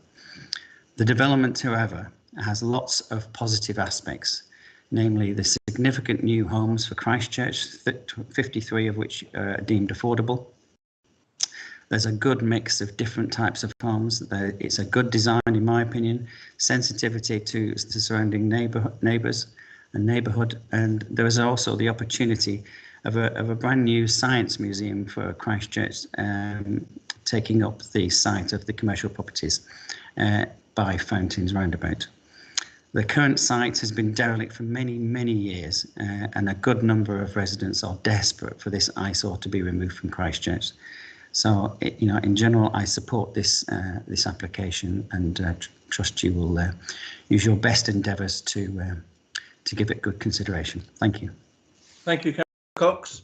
The development, however, has lots of positive aspects, namely the significant new homes for Christchurch, 53 of which are deemed affordable. There's a good mix of different types of homes. It's a good design, in my opinion, sensitivity to surrounding neighbours and neighbourhood, and there is also the opportunity of a brand new science museum for Christchurch, taking up the site of the commercial properties by Fountains Roundabout. The current site has been derelict for many, many years, and a good number of residents are desperate for this eyesore to be removed from Christchurch. So, in general, I support this application, and trust you will use your best endeavours to give it good consideration. Thank you. Thank you, Cox.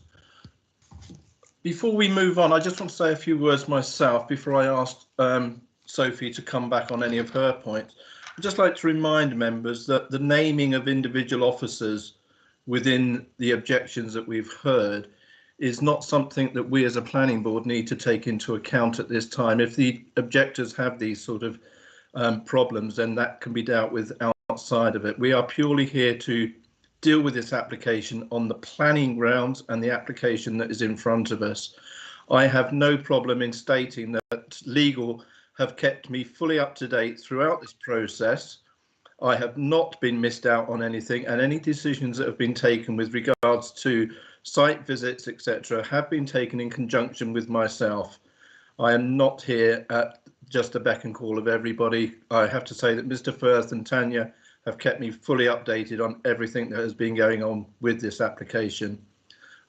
Before we move on, I just want to say a few words myself before I ask Sophie to come back on any of her points. I'd just like to remind members that the naming of individual officers within the objections that we've heard is not something that we as a planning board need to take into account at this time. If the objectors have these sort of problems, then that can be dealt with outside of it. We are purely here to deal with this application on the planning grounds and the application that is in front of us. I have no problem in stating that legal have kept me fully up to date throughout this process. I have not been missed out on anything, and any decisions that have been taken with regards to site visits, etc., have been taken in conjunction with myself. I am not here at just a beck and call of everybody. I have to say that Mr. Firth and Tanya have kept me fully updated on everything that has been going on with this application.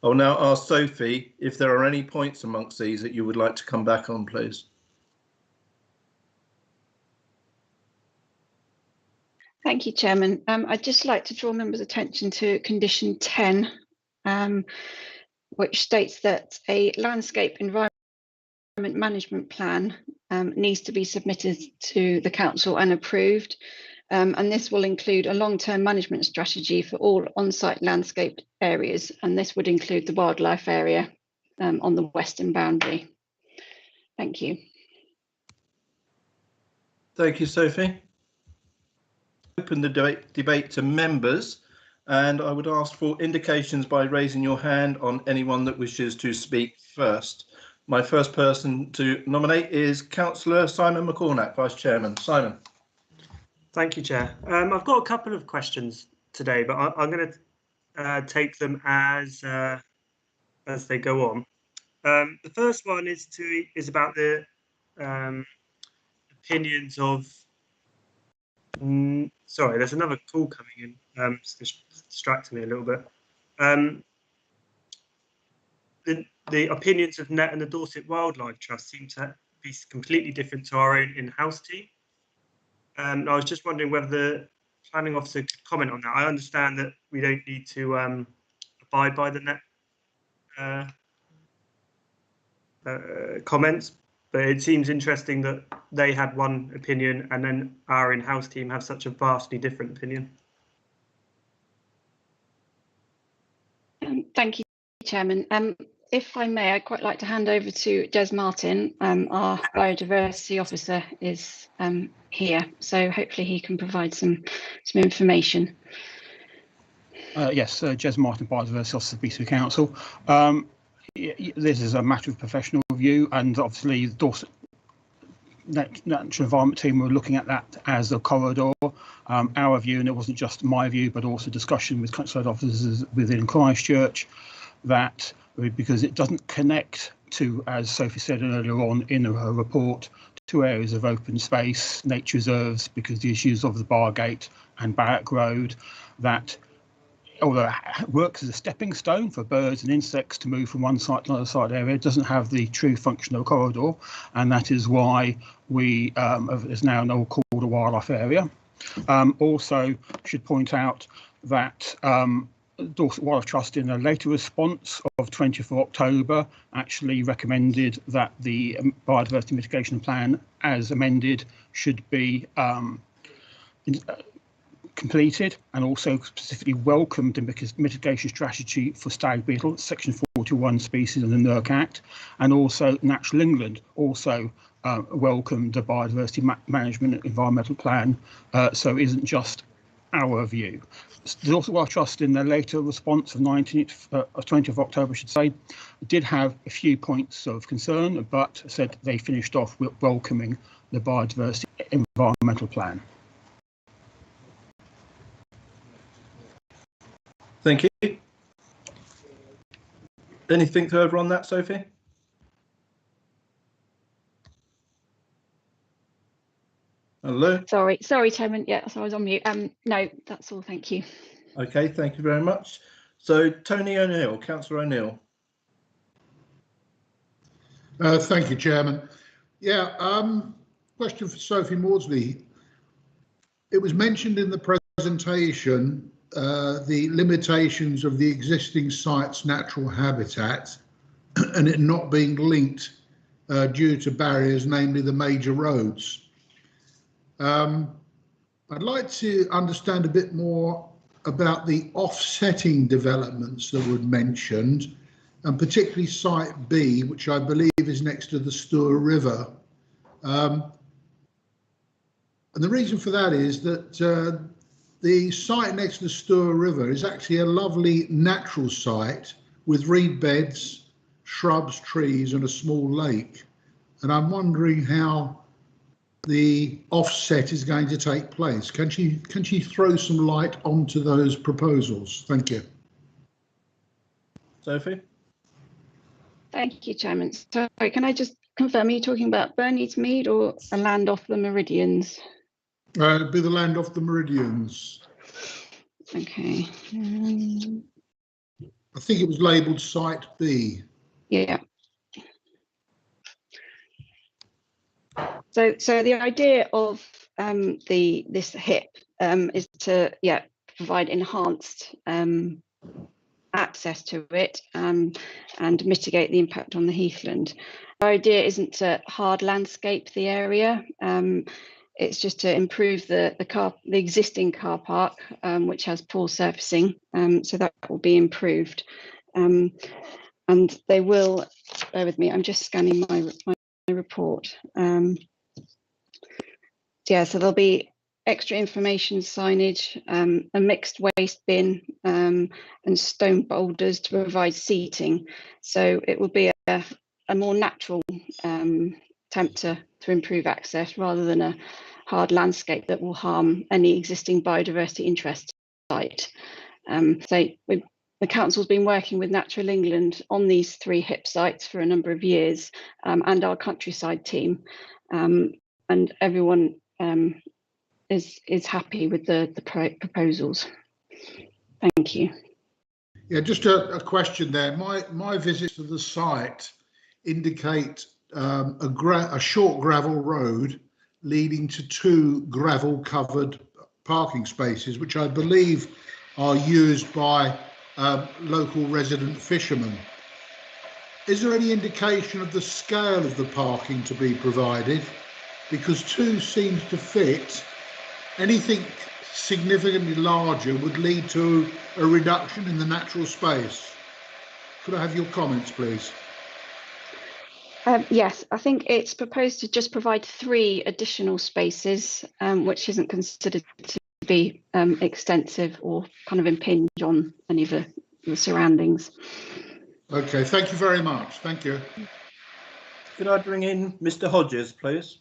I will now ask Sophie if there are any points amongst these that you would like to come back on, please. Thank you, Chairman. I'd just like to draw members' attention to condition 10, which states that a landscape environment management plan needs to be submitted to the council and approved. And this will include a long-term management strategy for all on-site landscape areas, and this would include the wildlife area on the western boundary. Thank you. Thank you, Sophie. Open the debate to members, and I would ask for indications by raising your hand on anyone that wishes to speak first. My first person to nominate is Councillor Simon McCormack, Vice Chairman. Simon. Thank you, Chair. I've got a couple of questions today, but I'm going to take them as they go on. The first one is about the opinions of. Sorry, there's another call coming in. It's distracting me a little bit. the opinions of NET and the Dorset Wildlife Trust seem to be completely different to our own in-house team. I was just wondering whether the planning officer could comment on that. I understand that we don't need to abide by the NET comments, but it seems interesting that they had one opinion and then our in-house team have such a vastly different opinion. Thank you, Chairman. If I may, I'd quite like to hand over to Des Martin. Our biodiversity officer is here, so hopefully he can provide some information. Yes, Des Martin, biodiversity officer, BCP Council. This is a matter of professional review, and obviously the Dorset Natural Environment team were looking at that as a corridor. Our view, and it wasn't just my view, but also discussion with council officers within Christchurch, that because it doesn't connect to, as Sophie said earlier on in her report, two areas of open space, nature reserves, because the issues of the Bargate and Barrack Road, that although it works as a stepping stone for birds and insects to move from one site to another site area, it doesn't have the true function of a corridor, and that is why we is now called a wildlife area. Also should point out that Dorset Wildlife Trust, in a later response of 24 October, actually recommended that the biodiversity mitigation plan, as amended, should be completed, and also specifically welcomed the mitigation strategy for stag beetle, section 41 species of the NERC Act, and also Natural England also welcomed the biodiversity management environmental plan, so it isn't just our view. The Dorset Wildlife Trust, in their later response of 20th October, I should say, did have a few points of concern, but said they finished off with welcoming the biodiversity environmental plan. Thank you. Anything further on that, Sophie? Hello. Sorry, Chairman. Yeah, so I was on mute. No, that's all. Thank you. Okay, thank you very much. So Tony O'Neill, Councillor O'Neill. Thank you, Chairman. Yeah, question for Sophie Maudsley. It was mentioned in the presentation the limitations of the existing site's natural habitat and it not being linked due to barriers, namely the major roads. I'd like to understand a bit more about the offsetting developments that were mentioned, and particularly Site B, which I believe is next to the Stour River. And the reason for that is that the site next to the Stour River is actually a lovely natural site with reed beds, shrubs, trees, and a small lake. And I'm wondering how the offset is going to take place. Can she throw some light onto those proposals? Thank you. Sophie? Thank you, Chairman. Sorry, can I just confirm, are you talking about Burney's Mead or a land off the meridians? It'd be the land off the meridians. Okay. I think it was labelled Site B. Yeah. So the idea of this HIP is to provide enhanced access to it and mitigate the impact on the heathland. The idea isn't to hard landscape the area. It's just to improve the existing car park, which has poor surfacing, so that will be improved. And they will, bear with me, I'm just scanning my report. So there'll be extra information signage, a mixed waste bin, and stone boulders to provide seating. So it will be a more natural attempt to improve access rather than a hard landscape that will harm any existing biodiversity interest site. The council's been working with Natural England on these 3 HIP sites for a number of years, and our countryside team, and everyone is happy with the proposals. Thank you. Yeah, just a question there. My visits to the site indicate a short gravel road leading to 2 gravel covered parking spaces, which I believe are used by local resident fishermen. Is there any indication of the scale of the parking to be provided? Because 2 seems to fit. Anything significantly larger would lead to a reduction in the natural space. Could I have your comments, please? Yes, I think it's proposed to just provide 3 additional spaces, which isn't considered to be extensive or kind of impinge on any of the surroundings. Okay, thank you very much. Thank you. Could I bring in Mr. Hodges, please?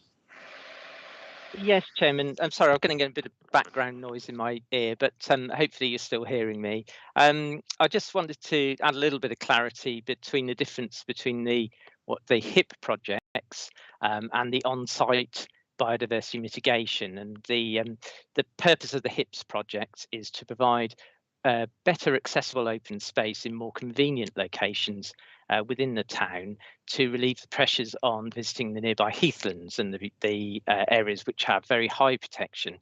Yes, Chairman. I'm sorry, I'm going to get a bit of background noise in my ear, but hopefully you're still hearing me. I just wanted to add a little bit of clarity between the difference between the HIP projects and the on-site biodiversity mitigation. And the purpose of the HIPS project is to provide better accessible open space in more convenient locations within the town to relieve the pressures on visiting the nearby heathlands and the areas which have very high protection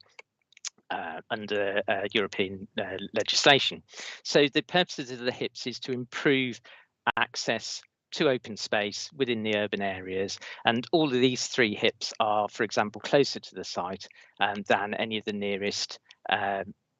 under European legislation. So the purposes of the HIPS is to improve access to open space within the urban areas, and all of these 3 HIPS are, for example, closer to the site than any of the nearest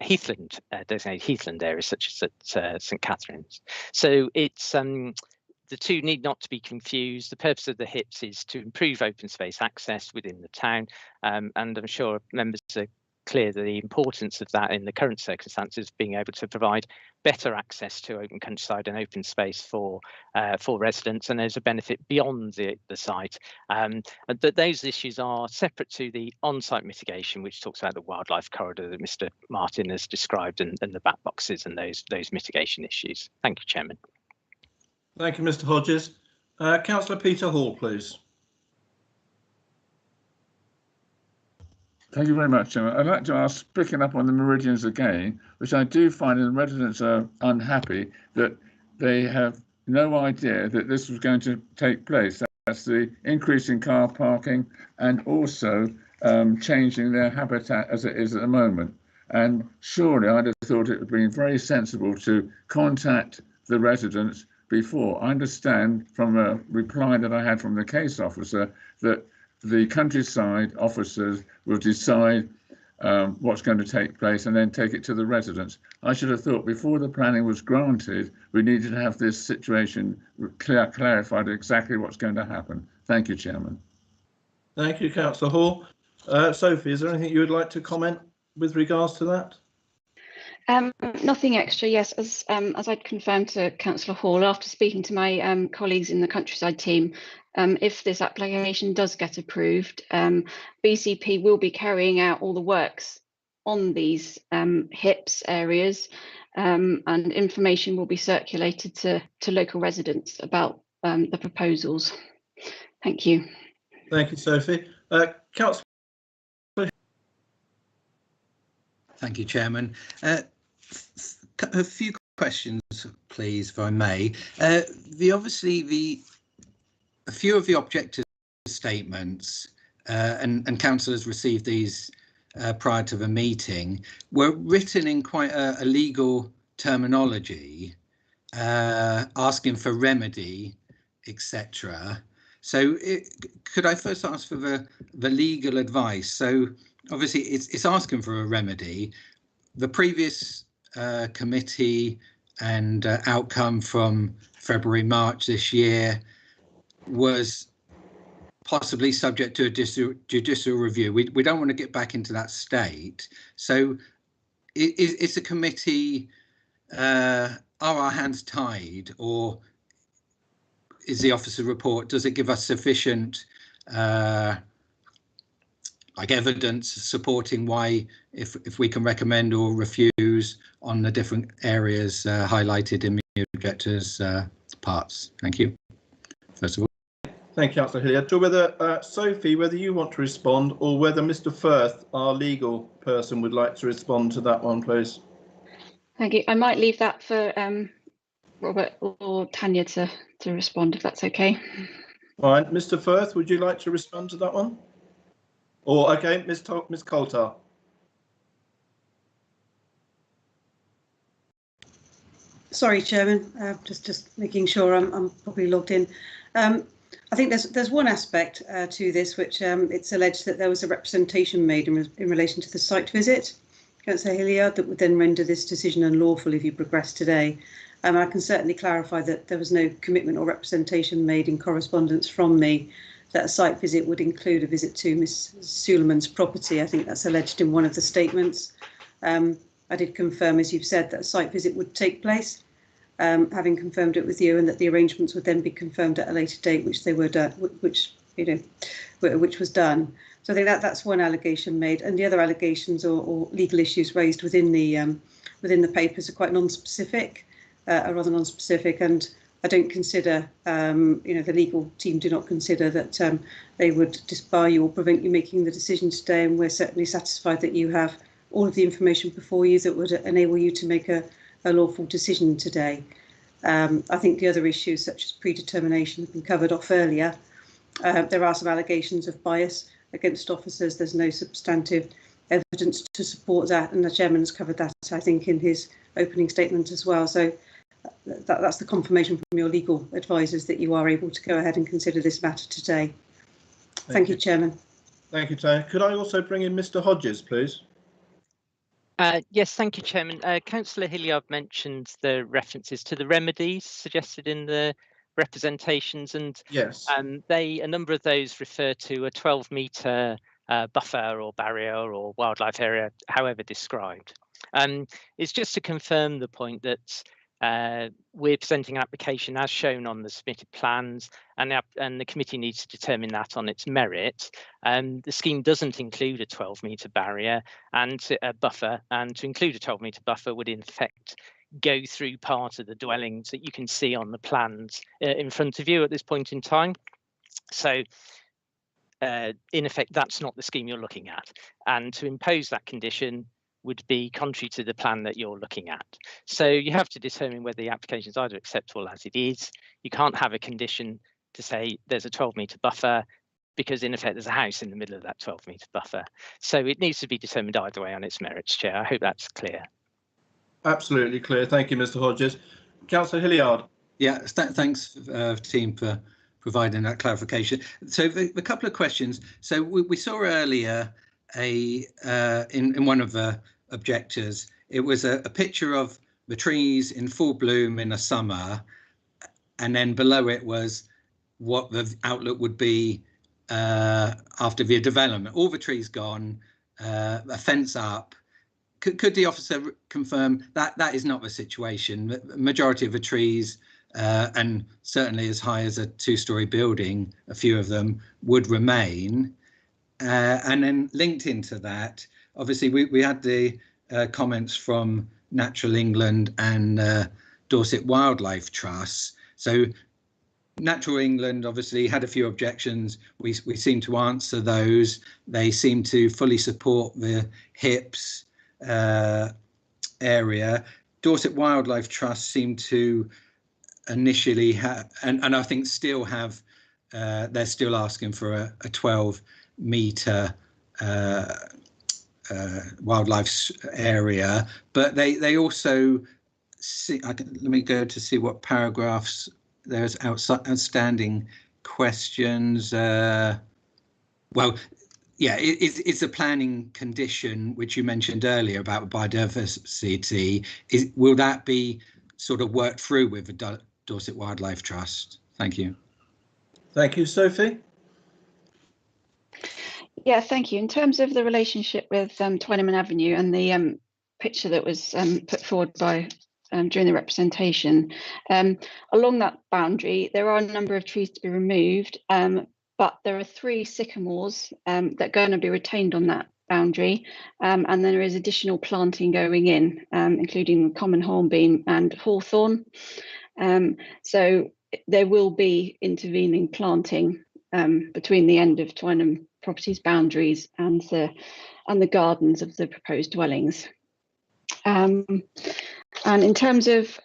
heathland designated heathland areas, such as at St Catherine's. So it's the 2 need not to be confused. The purpose of the HIPS is to improve open space access within the town, and I'm sure members are clear the importance of that in the current circumstances, being able to provide better access to open countryside and open space for residents, and there's a benefit beyond the site. But those issues are separate to the on-site mitigation, which talks about the wildlife corridor that Mr. Martin has described, and the bat boxes and those mitigation issues. Thank you, Chairman. Thank you, Mr. Hodges. Councillor Peter Hall, please. Thank you very much, Chairman. I'd like to ask, picking up on the meridians again, which I do find the residents are unhappy that they have no idea that this was going to take place. That's the increase in car parking and also changing their habitat as it is at the moment. And surely I'd have thought it would have been very sensible to contact the residents before. I understand from a reply that I had from the case officer that the countryside officers will decide what's going to take place and then take it to the residents. I should have thought before the planning was granted, we needed to have this situation clarified exactly what's going to happen. Thank you, Chairman. Thank you, Councillor Hall. Sophie, is there anything you would like to comment with regards to that? Nothing extra. Yes, as I'd confirmed to Councillor Hall, after speaking to my colleagues in the countryside team, if this application does get approved, BCP will be carrying out all the works on these HIPS areas, and information will be circulated to local residents about the proposals. Thank you. Thank you, Sophie. Councillor. Thank you, Chairman. A few questions, please, if I may. A few of the objective statements, and councillors received these prior to the meeting, were written in quite a legal terminology, asking for remedy, etc. So could I first ask for the legal advice? So obviously it's asking for a remedy. The previous committee and outcome from February, March this year was possibly subject to a judicial review. We don't want to get back into that state. So is the committee, are our hands tied, or is the officer report, does it give us sufficient evidence supporting why, if we can recommend or refuse on the different areas highlighted in the objectors parts? Thank you. First of all. Thank you, Councillor Hilliard. So whether Sophie, whether you want to respond, or whether Mr. Firth, our legal person, would like to respond to that one, please. Thank you. I might leave that for Robert or Tanya to respond, if that's okay. Fine. Mr. Firth, would you like to respond to that one? Or, okay, Ms. Coulter. Sorry, Chairman, just making sure I'm probably logged in. I think there's one aspect to this which it's alleged that there was a representation made in relation to the site visit, Councillor Hilliard, that would then render this decision unlawful if you progress today. I can certainly clarify that there was no commitment or representation made in correspondence from me that a site visit would include a visit to Ms Suleiman's property. I think that's alleged in one of the statements. I did confirm, as you've said, that a site visit would take place, having confirmed it with you, and that the arrangements would then be confirmed at a later date, which they were done, which was done. So I think that's one allegation made, and the other allegations or legal issues raised within the papers are quite non-specific, are rather non-specific, and I don't consider, the legal team do not consider that they would disbar you or prevent you making the decision today, and we're certainly satisfied that you have all of the information before you that would enable you to make a lawful decision today. I think the other issues, such as predetermination, have been covered off earlier. There are some allegations of bias against officers. There's no substantive evidence to support that, and the chairman has covered that, I think, in his opening statement as well. So that's the confirmation from your legal advisors that you are able to go ahead and consider this matter today. Thank you, Chairman. Thank you, Tanya. Could I also bring in Mr. Hodges, please? Yes, thank you, Chairman. Councillor Hilliard mentioned the references to the remedies suggested in the representations, and yes, a number of those refer to a 12-metre buffer or barrier or wildlife area, however described. It's just to confirm the point that we're presenting an application as shown on the submitted plans, and the committee needs to determine that on its merit. The scheme doesn't include a 12-metre barrier and a buffer, and to include a 12-metre buffer would in effect go through part of the dwellings that you can see on the plans in front of you at this point in time. So in effect, that's not the scheme you're looking at, and to impose that condition would be contrary to the plan that you're looking at. So you have to determine whether the application is either acceptable as it is. You can't have a condition to say there's a 12-metre buffer, because in effect there's a house in the middle of that 12-metre buffer. So it needs to be determined either way on its merits, Chair. I hope that's clear. Absolutely clear. Thank you, Mr. Hodges. Councillor Hilliard. Yeah, thanks, team, for providing that clarification. So the couple of questions. So we saw earlier in one of the objectors, it was a picture of the trees in full bloom in the summer, and then below it was what the outlook would be after the development. All the trees gone, a fence up. Could the officer confirm that that is not the situation? The majority of the trees, and certainly as high as a two-storey building, a few of them would remain. And then linked into that, obviously we had the comments from Natural England and Dorset Wildlife Trust. So Natural England obviously had a few objections. We seem to answer those. They seem to fully support the HIPS area. Dorset Wildlife Trust seem to initially have, and I think still have, they're still asking for a 12-metre wildlife area, but they also see, let me go to see what paragraphs there's outstanding questions. Well, yeah, it's a planning condition which you mentioned earlier about biodiversity. Will that be sort of worked through with the Dorset Wildlife Trust? Thank you. Thank you, Sophie. Yeah, thank you. In terms of the relationship with Twyman Avenue and the picture that was put forward by during the representation, along that boundary, there are a number of trees to be removed, but there are 3 sycamores that are going to be retained on that boundary, and there is additional planting going in, including common hornbeam and hawthorn. So there will be intervening planting between the end of Twyman Properties boundaries and the gardens of the proposed dwellings. And in terms of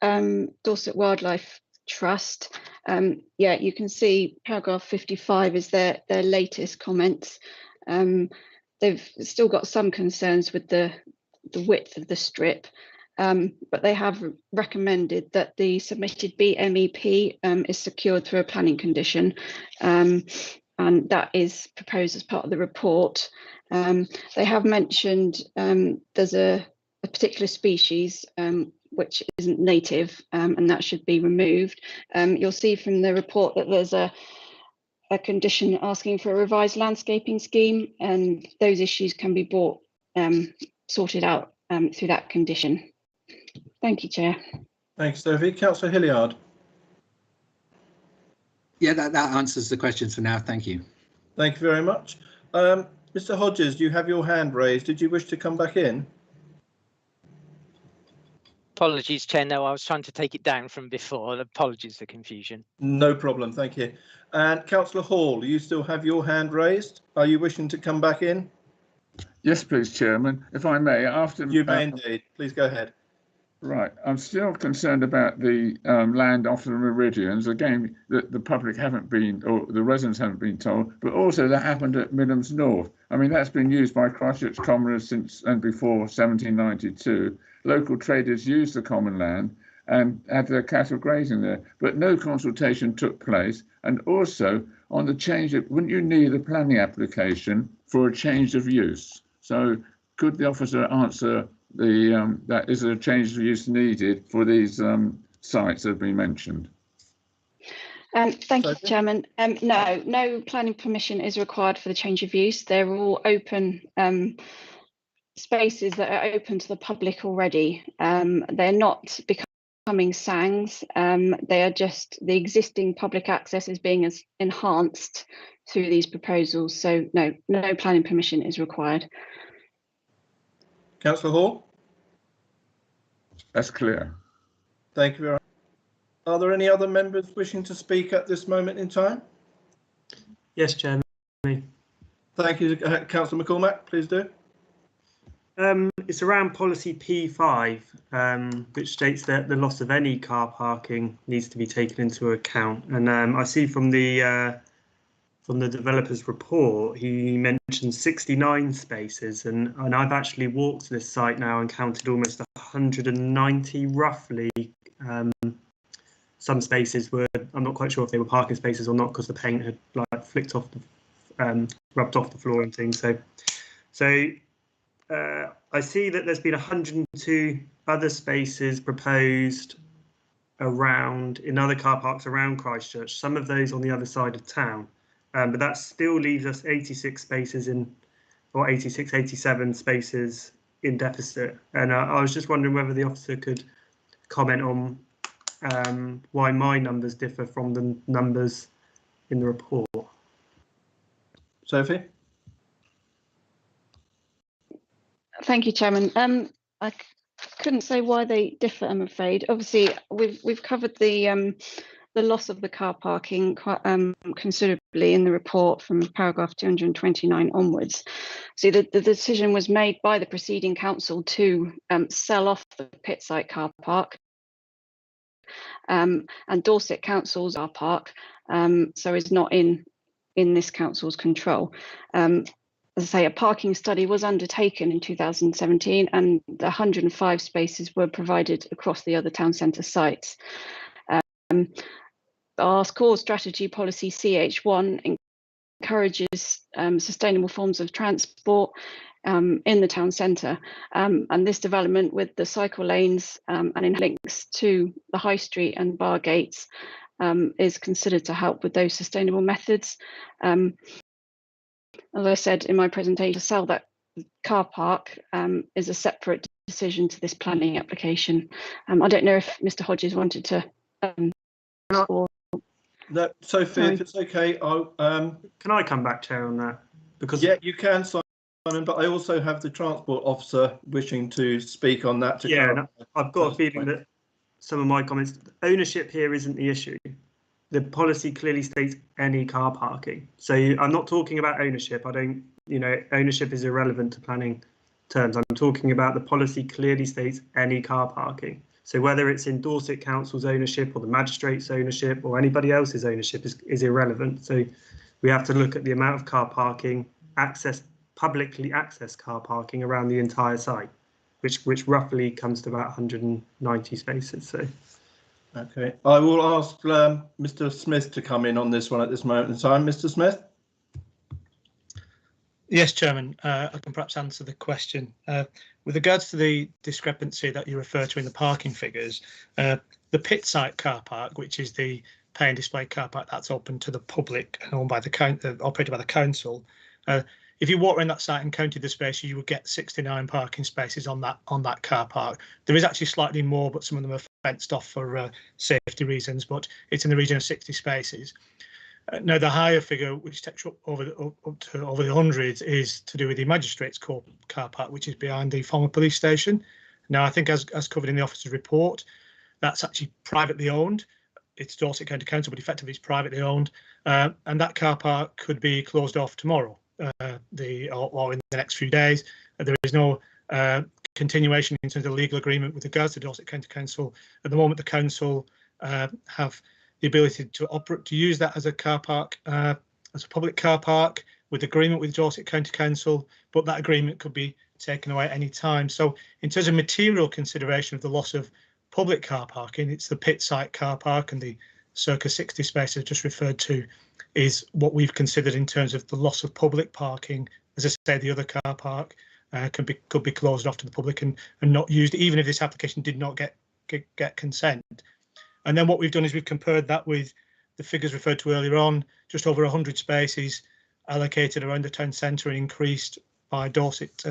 Dorset Wildlife Trust, yeah, you can see paragraph 55 is their latest comments. They've still got some concerns with the width of the strip, but they have recommended that the submitted BMEP is secured through a planning condition, and that is proposed as part of the report. They have mentioned there's a particular species which isn't native, and that should be removed. You'll see from the report that there's a condition asking for a revised landscaping scheme, and those issues can be sorted out through that condition. Thank you, Chair. Thanks, Sophie. Councillor Hilliard. Yeah, that answers the questions for now. Thank you. Thank you very much. Mr. Hodges, you have your hand raised. Did you wish to come back in? Apologies, Chair. No, I was trying to take it down from before. Apologies for confusion. No problem. Thank you. And Councillor Hall, you still have your hand raised. Are you wishing to come back in? Yes, please, Chairman. If I may, after you may indeed. Please go ahead. Right. I'm still concerned about the land off the meridians. Again, the public haven't been, or the residents haven't been told, but also that happened at Midlands North. I mean, that's been used by Christchurch commoners since and before 1792. Local traders used the common land and had their cattle grazing there, but no consultation took place. And also on the change of, wouldn't you need a planning application for a change of use? So could the officer answer that is a change of use needed for these sites that have been mentioned? Thank you, Chairman. No planning permission is required for the change of use. They're all open spaces that are open to the public already. They're not becoming SANGs. They are just the existing public access is being enhanced through these proposals. So no planning permission is required. Councillor Hall? That's clear. Thank you very much. Are there any other members wishing to speak at this moment in time? Yes, Chairman. Thank you, Councillor McCormack. Please do. It's around policy P5, which states that the loss of any car parking needs to be taken into account. And I see from the developer's report, he mentioned 69 spaces, and I've actually walked this site now and counted almost 190 roughly. Some spaces were, I'm not quite sure if they were parking spaces or not, because the paint had like flicked off, rubbed off the floor and things. So I see that there's been 102 other spaces proposed in other car parks around Christchurch, some of those on the other side of town. But that still leaves us 86 spaces or 87 spaces in deficit. And I was just wondering whether the officer could comment on why my numbers differ from the numbers in the report. Sophie? Thank you, Chairman. I couldn't say why they differ, I'm afraid. Obviously, we've covered the loss of the car parking quite considerably in the report from paragraph 229 onwards. So the decision was made by the preceding council to sell off the pit site car park, and Dorset Council's car park, so is not in this council's control. As I say, a parking study was undertaken in 2017, and the 105 spaces were provided across the other town centre sites. Our core strategy policy CH1 encourages sustainable forms of transport in the town centre, and this development with the cycle lanes and in links to the high street and bar gates is considered to help with those sustainable methods. As I said in my presentation, to sell that car park is a separate decision to this planning application. I don't know if Mr. Hodges wanted to. No, Sophie, if it's okay, I'll. Can I come back, Chair, on that? Because yeah, you can, Simon, but I also have the transport officer wishing to speak on that. No, I've got a feeling that some of my comments, ownership here isn't the issue. The policy clearly states any car parking. So I'm not talking about ownership. Ownership is irrelevant to planning terms. I'm talking about the policy clearly states any car parking. So whether it's in Dorset Council's ownership or the magistrate's ownership or anybody else's ownership is irrelevant. So we have to look at the amount of car parking, publicly accessed car parking around the entire site, which roughly comes to about 190 spaces. So. Okay, I will ask Mr. Smith to come in on this one at this moment in time. Mr. Smith? Yes, Chairman, I can perhaps answer the question. With regards to the discrepancy that you refer to in the parking figures, the pit site car park, which is the pay and display car park that's open to the public and owned by the operated by the council, if you walk around that site and counted the space, you would get 69 parking spaces on that car park. There is actually slightly more, but some of them are fenced off for safety reasons, but it's in the region of 60 spaces. Now, the higher figure, which takes up to over the hundreds, is to do with the magistrate's car park, which is behind the former police station. Now, I think as covered in the officer's report, that's actually privately owned. It's Dorset County Council, but effectively it's privately owned, and that car park could be closed off tomorrow, or in the next few days. There is no continuation in terms of the legal agreement with regards to Dorset County Council. At the moment, the council have the ability to use that as a car park, as a public car park, with agreement with Dorset County Council, but that agreement could be taken away at any time. So in terms of material consideration of the loss of public car parking, it's the pit site car park, and the circa 60 spaces just referred to is what we've considered in terms of the loss of public parking. As I say, the other car park could be closed off to the public and not used, even if this application did not get consent. And then what we've done is we've compared that with the figures referred to earlier on, just over 100 spaces allocated around the town centre and increased by Dorset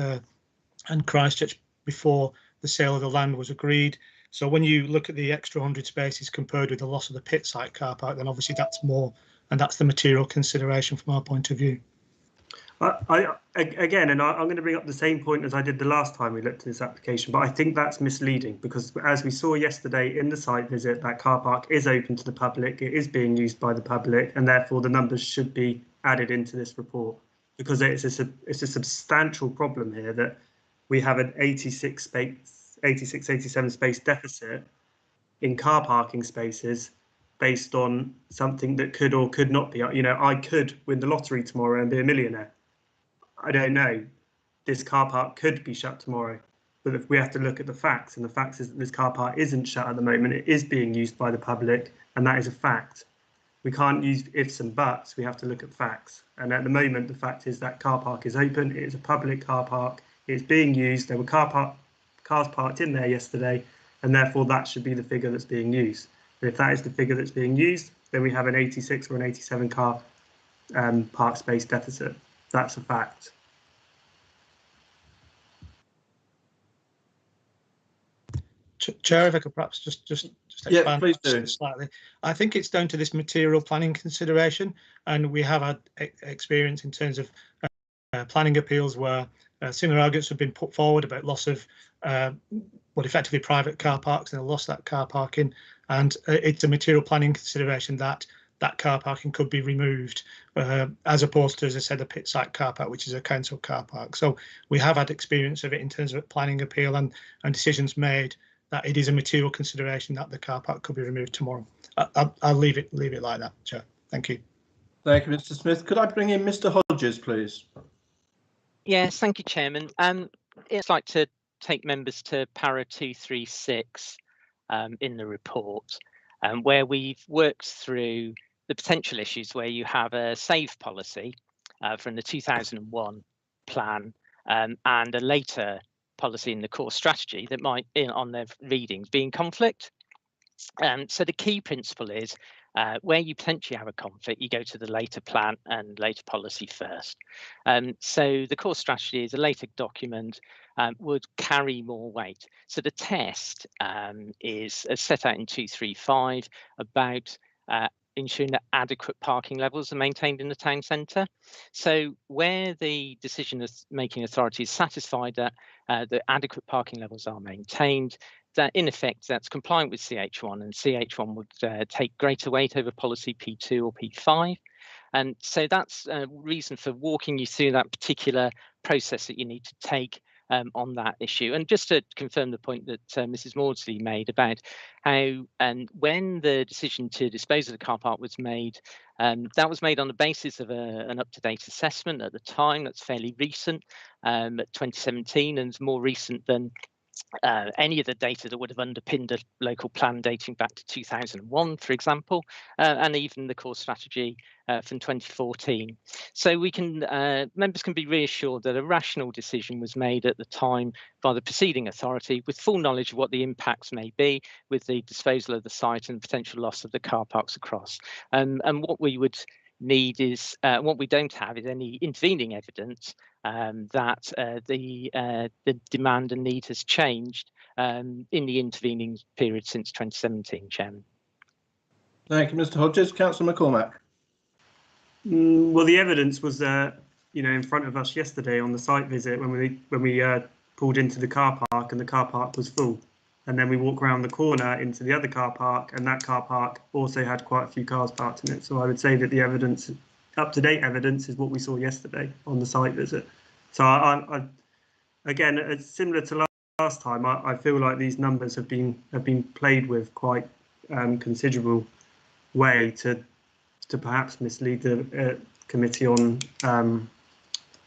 and Christchurch before the sale of the land was agreed. So when you look at the extra 100 spaces compared with the loss of the pit site car park, then obviously that's more, and that's the material consideration from our point of view. Again, and I'm going to bring up the same point as I did the last time we looked at this application, but I think that's misleading because as we saw yesterday in the site visit, that car park is open to the public, it is being used by the public, and therefore the numbers should be added into this report because it's a substantial problem here that we have an 86, 87 space deficit in car parking spaces based on something that could or could not be. You know, I could win the lottery tomorrow and be a millionaire. I don't know. This car park could be shut tomorrow, but if we have to look at the facts, and the facts is that this car park isn't shut at the moment. It is being used by the public, and that is a fact. We can't use ifs and buts. We have to look at facts. And at the moment, the fact is that car park is open. It is a public car park. It's being used. There were cars parked in there yesterday, and therefore that should be the figure that's being used. But if that is the figure that's being used, then we have an 86 or an 87 car park space deficit. That's a fact. Chair, if I could perhaps just expand please do. slightly. I think it's down to this material planning consideration, and we have had experience in terms of planning appeals where similar arguments have been put forward about loss of effectively private car parks and the loss of that car parking, and it's a material planning consideration that car parking could be removed, as opposed to, as I said, a pit site car park, which is a council car park. So we have had experience of it in terms of planning appeal and decisions made that it is a material consideration that the car park could be removed tomorrow. I'll leave it like that, Chair. Thank you. Thank you, Mr. Smith. Could I bring in Mr. Hodges, please? Yes, thank you, Chairman. I'd like to take members to para 236 in the report, where we've worked through the potential issues where you have a SAVE policy from the 2001 plan and a later policy in the core strategy that might, on their readings, be in conflict. So the key principle is where you potentially have a conflict, you go to the later plan and later policy first. So the core strategy is a later document, would carry more weight. So the test is set out in 235 about ensuring that adequate parking levels are maintained in the town centre. So where the decision-making authority is satisfied that the adequate parking levels are maintained, that in effect that's compliant with CH1, and CH1 would take greater weight over policy P2 or P5. And so that's a reason for walking you through that particular process that you need to take on that issue. And just to confirm the point that Mrs. Maudsley made about how when the decision to dispose of the car park was made, that was made on the basis of an up-to-date assessment at the time. That's fairly recent, at 2017, and more recent than any of the data that would have underpinned a local plan dating back to 2001, for example, and even the core strategy from 2014. So we can members can be reassured that a rational decision was made at the time by the preceding authority, with full knowledge of what the impacts may be with the disposal of the site and potential loss of the car parks across. And what we would need is, what we don't have is any intervening evidence that the demand and need has changed in the intervening period since 2017, Chairman. Thank you, Mr. Hodges. Councillor McCormack. Well, the evidence was, in front of us yesterday on the site visit when we pulled into the car park and the car park was full, and then we walk around the corner into the other car park and that car park also had quite a few cars parked in it. So I would say that the evidence, up-to-date evidence, is what we saw yesterday on the site visit. So again, it's similar to last time. I feel like these numbers have been played with quite considerable way to perhaps mislead the committee on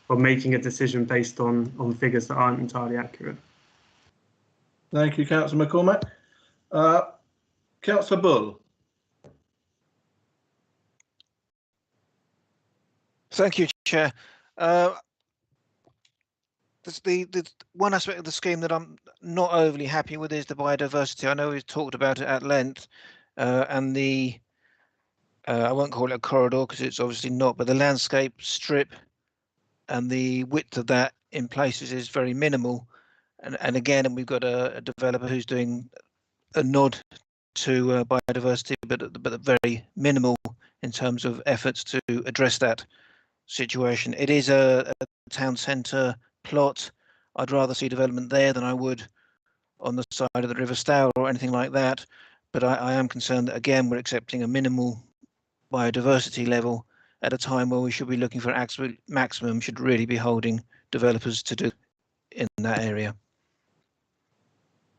making a decision based on figures that aren't entirely accurate. Thank you, Councillor McCormack. Councillor Bull. Thank you, Chair. The one aspect of the scheme that I'm not overly happy with is the biodiversity. I know we've talked about it at length, and the I won't call it a corridor because it's obviously not, but the landscape strip and the width of that in places is very minimal. And again, we've got a developer who's doing a nod to biodiversity, but very minimal in terms of efforts to address that situation. It is a town centre plot. I'd rather see development there than I would on the side of the River Stour or anything like that. But I am concerned that, again, we're accepting a minimal biodiversity level at a time where we should be looking for absolute maximum, should really be holding developers to do in that area.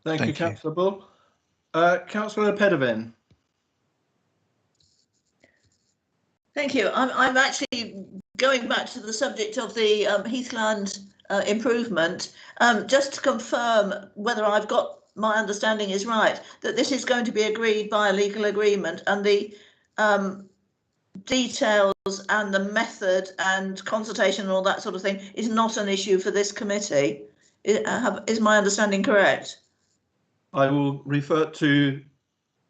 Thank you, Councillor Bull. Councillor Pedavin. Thank you. I'm actually going back to the subject of the Heathland improvement, just to confirm whether I've got my understanding is right, that this is going to be agreed by a legal agreement, and the details and the method and consultation and all that sort of thing is not an issue for this committee. Is my understanding correct? I will refer to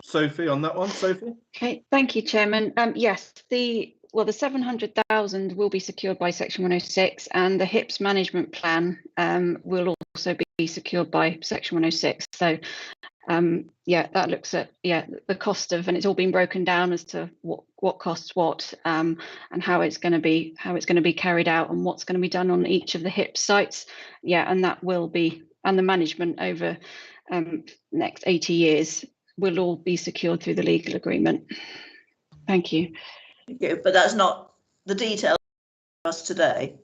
Sophie on that one. Sophie? Okay, thank you, Chairman. Yes, the 700,000 will be secured by Section 106, and the HIPS management plan will also be secured by Section 106. So, yeah, that looks at the cost of, and it's all been broken down as to what costs what, and how it's going to be carried out, and what's going to be done on each of the HIPS sites. Yeah, and that will be, and the management over next 80 years will all be secured through the legal agreement. Thank you. Thank you, but that's not the detail for us today.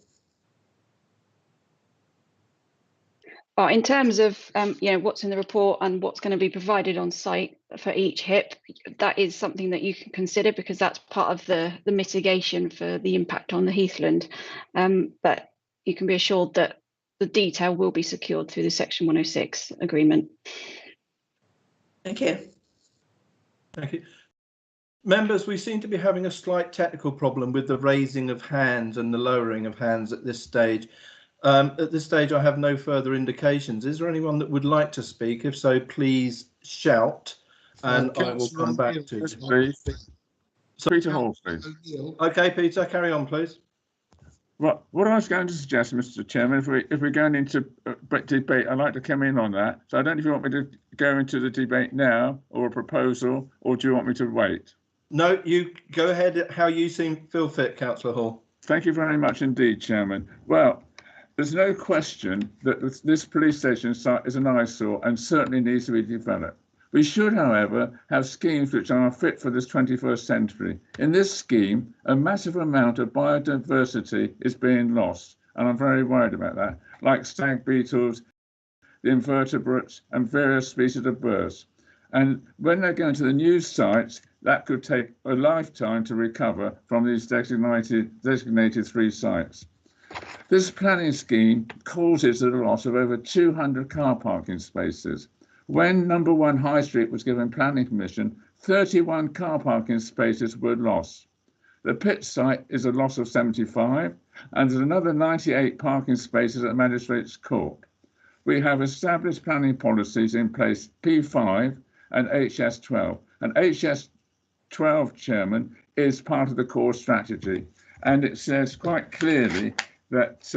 Well, in terms of what's in the report and what's going to be provided on site for each HIP, that is something that you can consider, because that's part of the mitigation for the impact on the Heathland. But you can be assured that the detail will be secured through the Section 106 agreement. Thank you. Thank you. Members, we seem to be having a slight technical problem with the raising of hands and the lowering of hands at this stage. At this stage, I have no further indications. Is there anyone that would like to speak? If so, please shout, and I will come back to you. So Peter Hall, please. Okay, Peter, carry on, please. Well, what I was going to suggest, Mr. Chairman, if we're going into debate, I'd like to come in on that. So I don't know if you want me to go into the debate now, or a proposal, or do you want me to wait? No, you go ahead how you feel fit, Councillor Hall. Thank you very much indeed, Chairman. Well, there's no question that this police station site is an eyesore and certainly needs to be developed. We should, however, have schemes which are fit for this 21st century. In this scheme, a massive amount of biodiversity is being lost. and I'm very worried about that, like stag beetles, the invertebrates, and various species of birds. And when they're going to the new sites, that could take a lifetime to recover from these designated 3 sites. This planning scheme causes the loss of over 200 car parking spaces. When number 1 High Street was given planning permission, 31 car parking spaces were lost. The pit site is a loss of 75, and there's another 98 parking spaces at the Magistrates' Court. We have established planning policies in place P5 and HS12. And HS12, Chairman, is part of the core strategy. And it says quite clearly that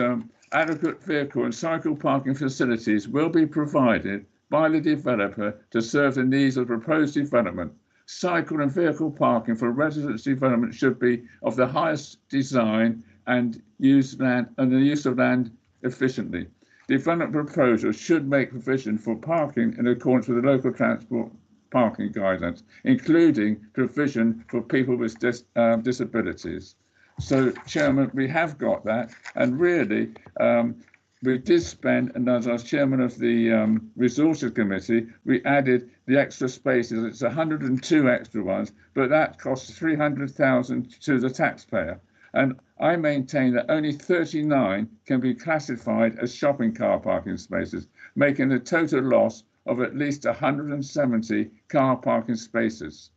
adequate vehicle and cycle parking facilities will be provided by the developer to serve the needs of the proposed development. Cycle and vehicle parking for residence development should be of the highest design and the use of land efficiently. Development proposals should make provision for parking in accordance with the local transport parking guidelines, including provision for people with disabilities. So, Chairman, we have got that, and really, we did spend, and as I was chairman of the Resources Committee, we added the extra spaces. It's 102 extra ones, but that costs 300,000 to the taxpayer. And I maintain that only 39 can be classified as shopping car parking spaces, making a total loss of at least 170 car parking spaces.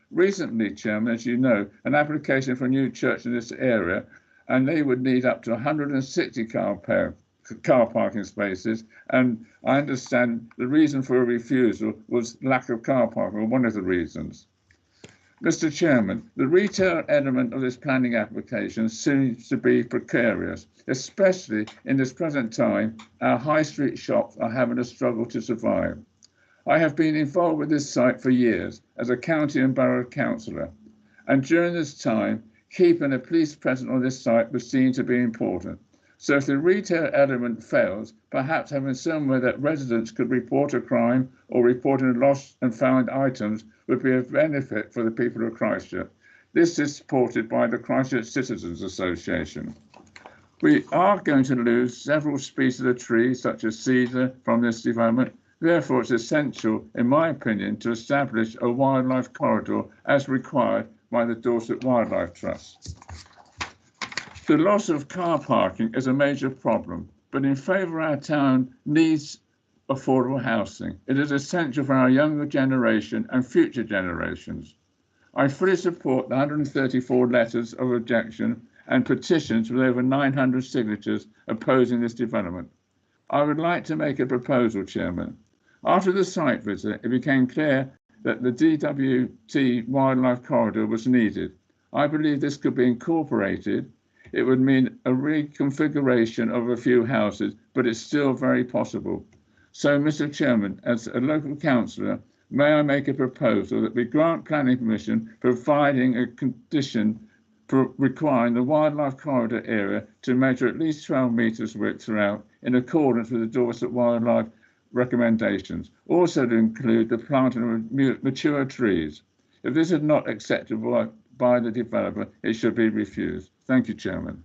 Recently, Chairman, as you know, an application for a new church in this area, and they would need up to 160 car parking spaces, and I understand the reason for a refusal was lack of car parking, or one of the reasons. Mr. Chairman, the retail element of this planning application seems to be precarious, especially in this present time. Our high street shops are having a struggle to survive. I have been involved with this site for years as a county and borough councillor, and during this time, keeping a police presence on this site was seen to be important. So if the retail element fails, perhaps having somewhere that residents could report a crime or reporting lost and found items would be of benefit for the people of Christchurch. This is supported by the Christchurch Citizens Association. We are going to lose several species of trees, such as cedar, from this development. Therefore, it's essential, in my opinion, to establish a wildlife corridor as required by the Dorset Wildlife Trust. The loss of car parking is a major problem, but in favour of our town needs affordable housing. It is essential for our younger generation and future generations. I fully support the 134 letters of objection and petitions with over 900 signatures opposing this development. I would like to make a proposal, Chairman. After the site visit, it became clear that the DWT Wildlife Corridor was needed. I believe this could be incorporated. It would mean a reconfiguration of a few houses, but it's still very possible. So, Mr. Chairman, as a local councillor, may I make a proposal that we grant planning permission, providing a condition for requiring the wildlife corridor area to measure at least 12 metres width throughout, in accordance with the Dorset Wildlife recommendations, also to include the planting of mature trees. If this is not acceptable by the developer, it should be refused. Thank you, Chairman.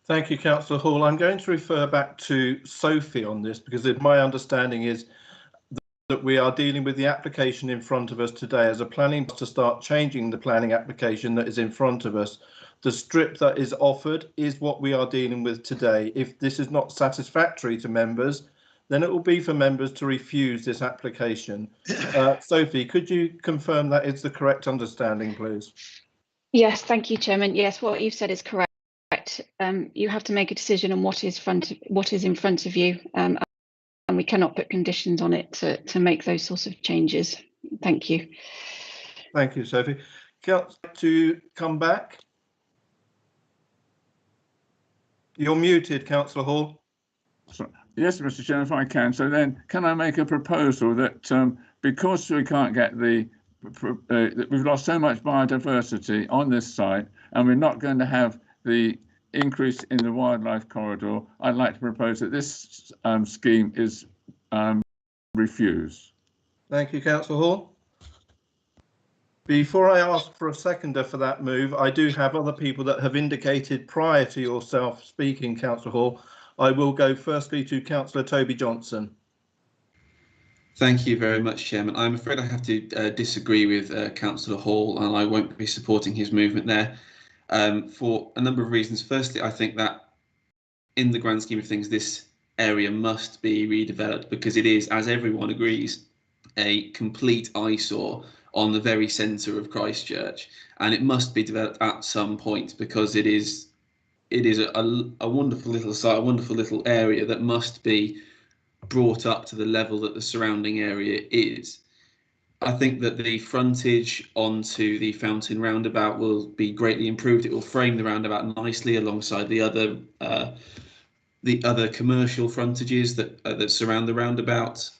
Thank you, Councillor Hall. I'm going to refer back to Sophie on this, because my understanding is that we are dealing with the application in front of us today as a planning to start changing the planning application that is in front of us. The strip that is offered is what we are dealing with today. If this is not satisfactory to members, then it will be for members to refuse this application. Sophie, could you confirm that is the correct understanding, please? Yes, thank you, Chairman. Yes, what you've said is correct. You have to make a decision on what is in front of you, and we cannot put conditions on it to make those sorts of changes. Thank you. Thank you, Sophie. To come back. You're muted, Councillor Hall. Yes, Mr. Chairman, if I can. So then, can I make a proposal that because we can't get that we've lost so much biodiversity on this site, and we're not going to have the increase in the wildlife corridor, I'd like to propose that this scheme is refused. Thank you, Councillor Hall. Before I ask for a seconder for that move, I do have other people that have indicated prior to yourself speaking, Councillor Hall. I will go firstly to Councillor Toby Johnson. Thank you very much, Chairman. I'm afraid I have to disagree with Councillor Hall, and I won't be supporting his movement there for a number of reasons. Firstly, I think that in the grand scheme of things, this area must be redeveloped because it is, as everyone agrees, a complete eyesore on the very centre of Christchurch, and it must be developed at some point because it is a wonderful little site, a wonderful little area that must be brought up to the level that the surrounding area is. I think that the frontage onto the Fountain Roundabout will be greatly improved. It will frame the roundabout nicely alongside the other commercial frontages that surround the roundabout.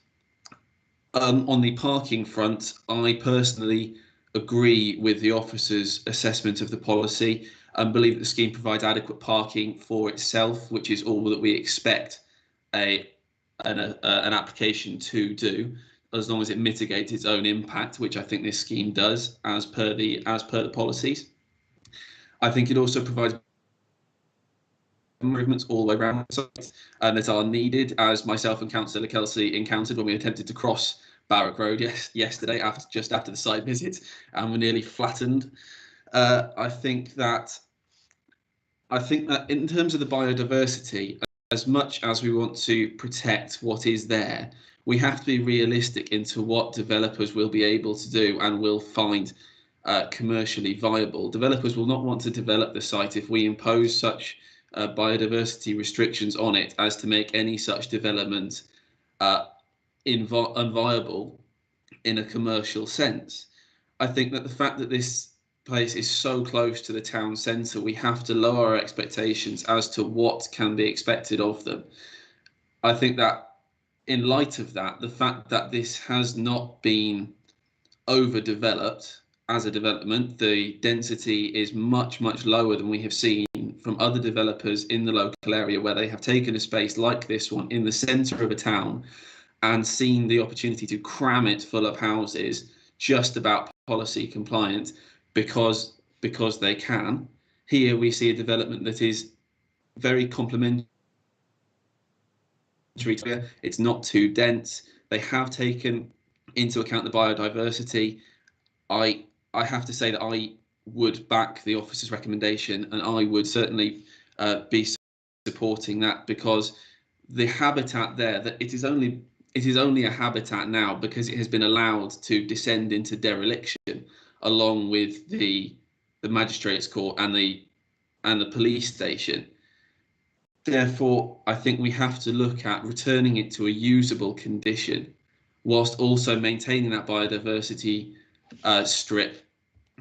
On the parking front, I personally agree with the officer's assessment of the policy and believe that the scheme provides adequate parking for itself, which is all that we expect an application to do, as long as it mitigates its own impact, which I think this scheme does as per the policies. I think it also provides improvements all the way around the site that are needed, as myself and Councillor Kelsey encountered when we attempted to cross Barrack Road yesterday just after the site visit, and were nearly flattened. I think that in terms of the biodiversity, as much as we want to protect what is there, we have to be realistic into what developers will be able to do and will find commercially viable. Developers will not want to develop the site if we impose such biodiversity restrictions on it as to make any such development unviable in a commercial sense. I think that the fact that this place is so close to the town centre, we have to lower our expectations as to what can be expected of them. I think that in light of that, the fact that this has not been overdeveloped as a development, the density is much, much lower than we have seen from other developers in the local area, where they have taken a space like this one in the centre of a town and seen the opportunity to cram it full of houses just about policy compliant because they can. Here we see a development that is very complementary. It's not too dense. They have taken into account the biodiversity. I have to say that I would back the officer's recommendation, and I would certainly be supporting that, because the habitat there, that it is only a habitat now because it has been allowed to descend into dereliction, along with the magistrates' court and the police station. Therefore, I think we have to look at returning it to a usable condition, whilst also maintaining that biodiversity strip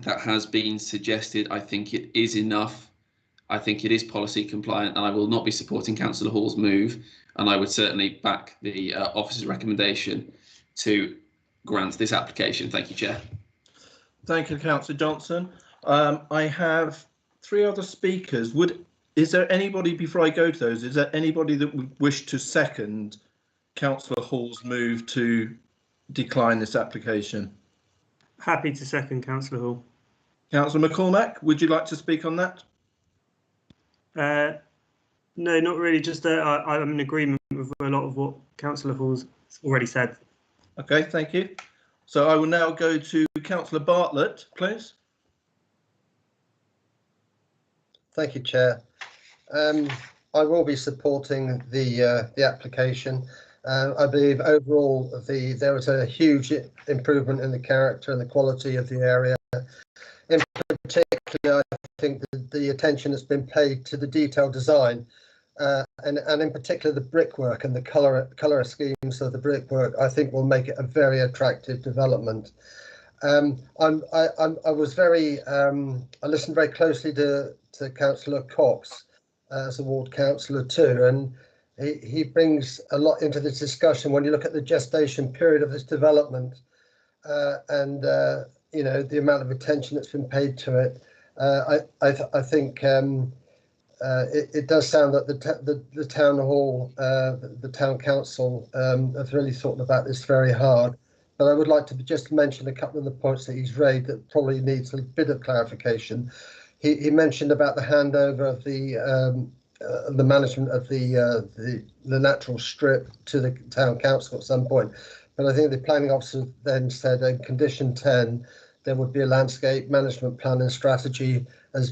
that has been suggested. I think it is enough. I think it is policy compliant, and I will not be supporting Councillor Hall's move, and I would certainly back the officer's recommendation to grant this application. Thank you, Chair. Thank you, Councillor Johnson. I have 3 other speakers. Is there anybody, before I go to those, is there anybody that would wish to second Councillor Hall's move to decline this application? Happy to second, Councillor Hall. Councillor McCormack, would you like to speak on that? No, not really. Just I'm in agreement with a lot of what Councillor Hall's already said. Okay, thank you. So I will now go to Councillor Bartlett, please. Thank you, Chair. I will be supporting the application. I believe overall there was a huge improvement in the character and the quality of the area. In particular, I think the attention that's been paid to the detailed design, and in particular the brickwork and the colour schemes of the brickwork, I think will make it a very attractive development. I listened very closely to Councillor Cox as a ward councillor too, and he brings a lot into this discussion when you look at the gestation period of this development, and you know, the amount of attention that's been paid to it. I think it does sound that the town hall, the town council, have really thought about this very hard. but I would like to just mention a couple of the points that he's raised that probably needs a bit of clarification. He mentioned about the handover of the management of the natural strip to the town council at some point, but I think the planning officer then said in condition 10 there would be a landscape management plan and strategy as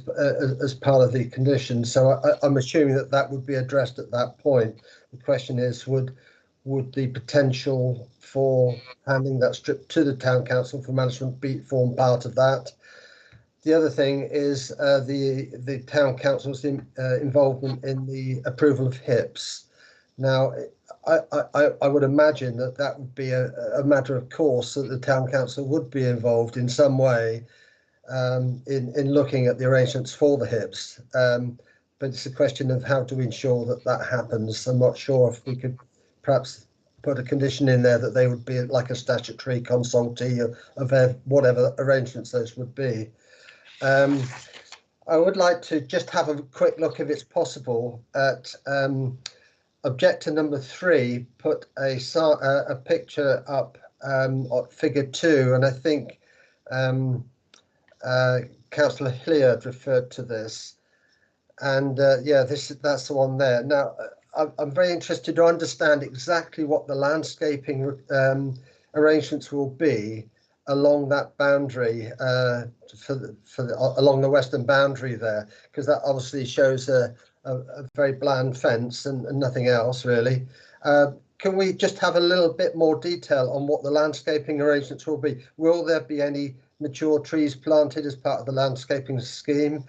part of the condition. So I'm assuming that that would be addressed at that point. The question is, would the potential for handing that strip to the town council for management form part of that? The other thing is the town council's involvement in the approval of HIPs. Now, I would imagine that would be a matter of course that the town council would be involved in some way in looking at the arrangements for the HIPs. But it's a question of how to ensure that that happens. I'm not sure if we could perhaps put a condition in there that they would be like a statutory consultee of whatever arrangements those would be. I would like to just have a quick look, if it's possible, at objector number 3. Put a picture up at figure 2, and I think Councillor Hilliard referred to this. And yeah, that's the one there. Now, I'm very interested to understand exactly what the landscaping arrangements will be along that boundary, along the western boundary there, because that obviously shows a very bland fence and nothing else really. Can we just have a little bit more detail on what the landscaping arrangements will be? Will there be any mature trees planted as part of the landscaping scheme?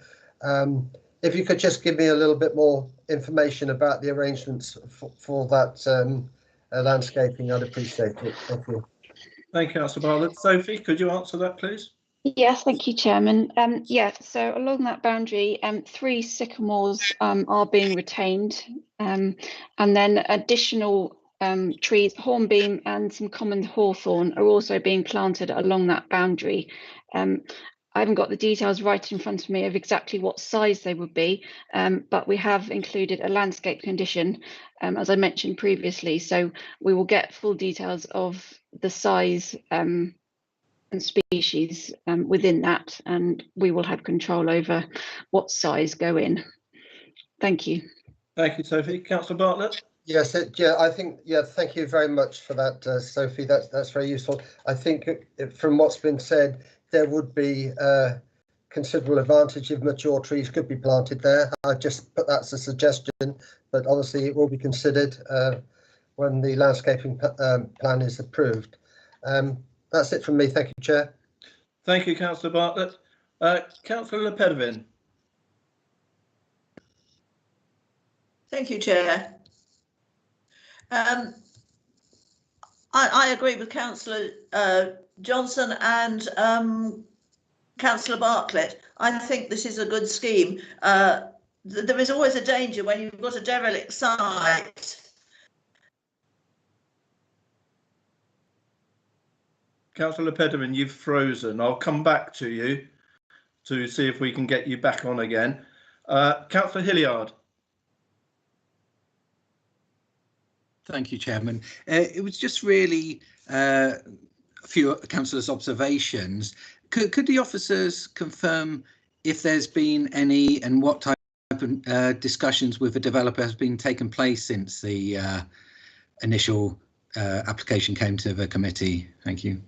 If you could just give me a little bit more information about the arrangements for that landscaping, I'd appreciate it. Thank you. Thank you, Councillor Bartlett. Sophie, could you answer that, please? Yes, thank you, Chairman. Yeah, so along that boundary, 3 sycamores are being retained, and then additional trees, hornbeam and some common hawthorn are also being planted along that boundary. I haven't got the details right in front of me of exactly what size they would be, but we have included a landscape condition, as I mentioned previously, so we will get full details of the size and species within that, and we will have control over what size go in. Thank you. Thank you, Sophie. Councillor Bartlett? Yes, yeah, I think, yeah, thank you very much for that, Sophie. That's very useful. I think from what's been said, there would be considerable advantage if mature trees could be planted there. I just put that as a suggestion, but obviously it will be considered when the landscaping plan is approved. That's it from me. Thank you, Chair. Thank you, Councillor Bartlett. Councillor Lepedevin. Thank you, Chair. I agree with Councillor Johnson and Councillor Bartlett. I think this is a good scheme. There is always a danger when you've got a derelict site. Councillor Lepedevin, you've frozen. I'll come back to you to see if we can get you back on again. Councillor Hilliard. Thank you, Chairman. It was just really a few councillors' observations. Could the officers confirm if there's been any and what type of discussions with the developer has been taken place since the initial application came to the committee? Thank you.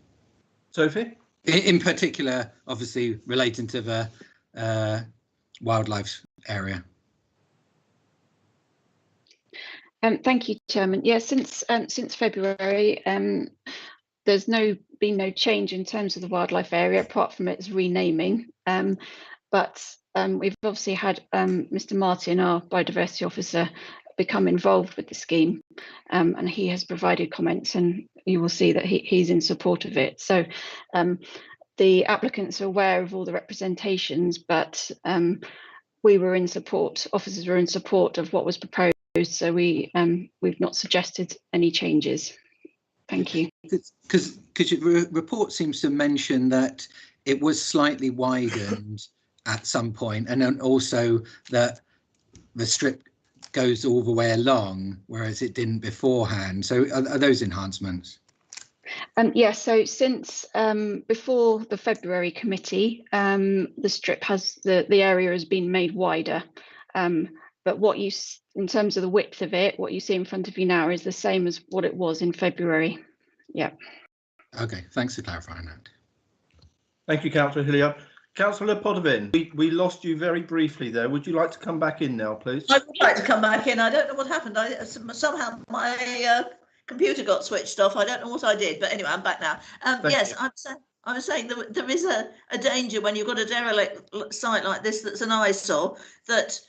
Sophie? In particular, obviously relating to the wildlife area. Thank you, Chairman. Yeah, since February, there's been no change in terms of the wildlife area apart from its renaming. But we've obviously had Mr. Martin, our biodiversity officer, become involved with the scheme, and he has provided comments, and you will see that he's in support of it. So the applicants are aware of all the representations, but we were in support, officers were in support of what was proposed. So we've not suggested any changes. Thank you. Because your report seems to mention that it was slightly widened at some point, and then also that the strip goes all the way along, whereas it didn't beforehand. So are those enhancements? Yeah, so since before the February committee, the strip has the area has been made wider. But what you, in terms of the width of it, what you see in front of you now is the same as what it was in February. Yeah. Okay, thanks for clarifying that. Thank you, Councillor Hilliard. Councillor Podovin, we lost you very briefly there. Would you like to come back in now, please? I would like to come back in. I don't know what happened. Somehow my computer got switched off. I don't know what I did, but anyway, I'm back now. Yes, I'm saying that there is a danger when you've got a derelict site like this that's an eyesore, that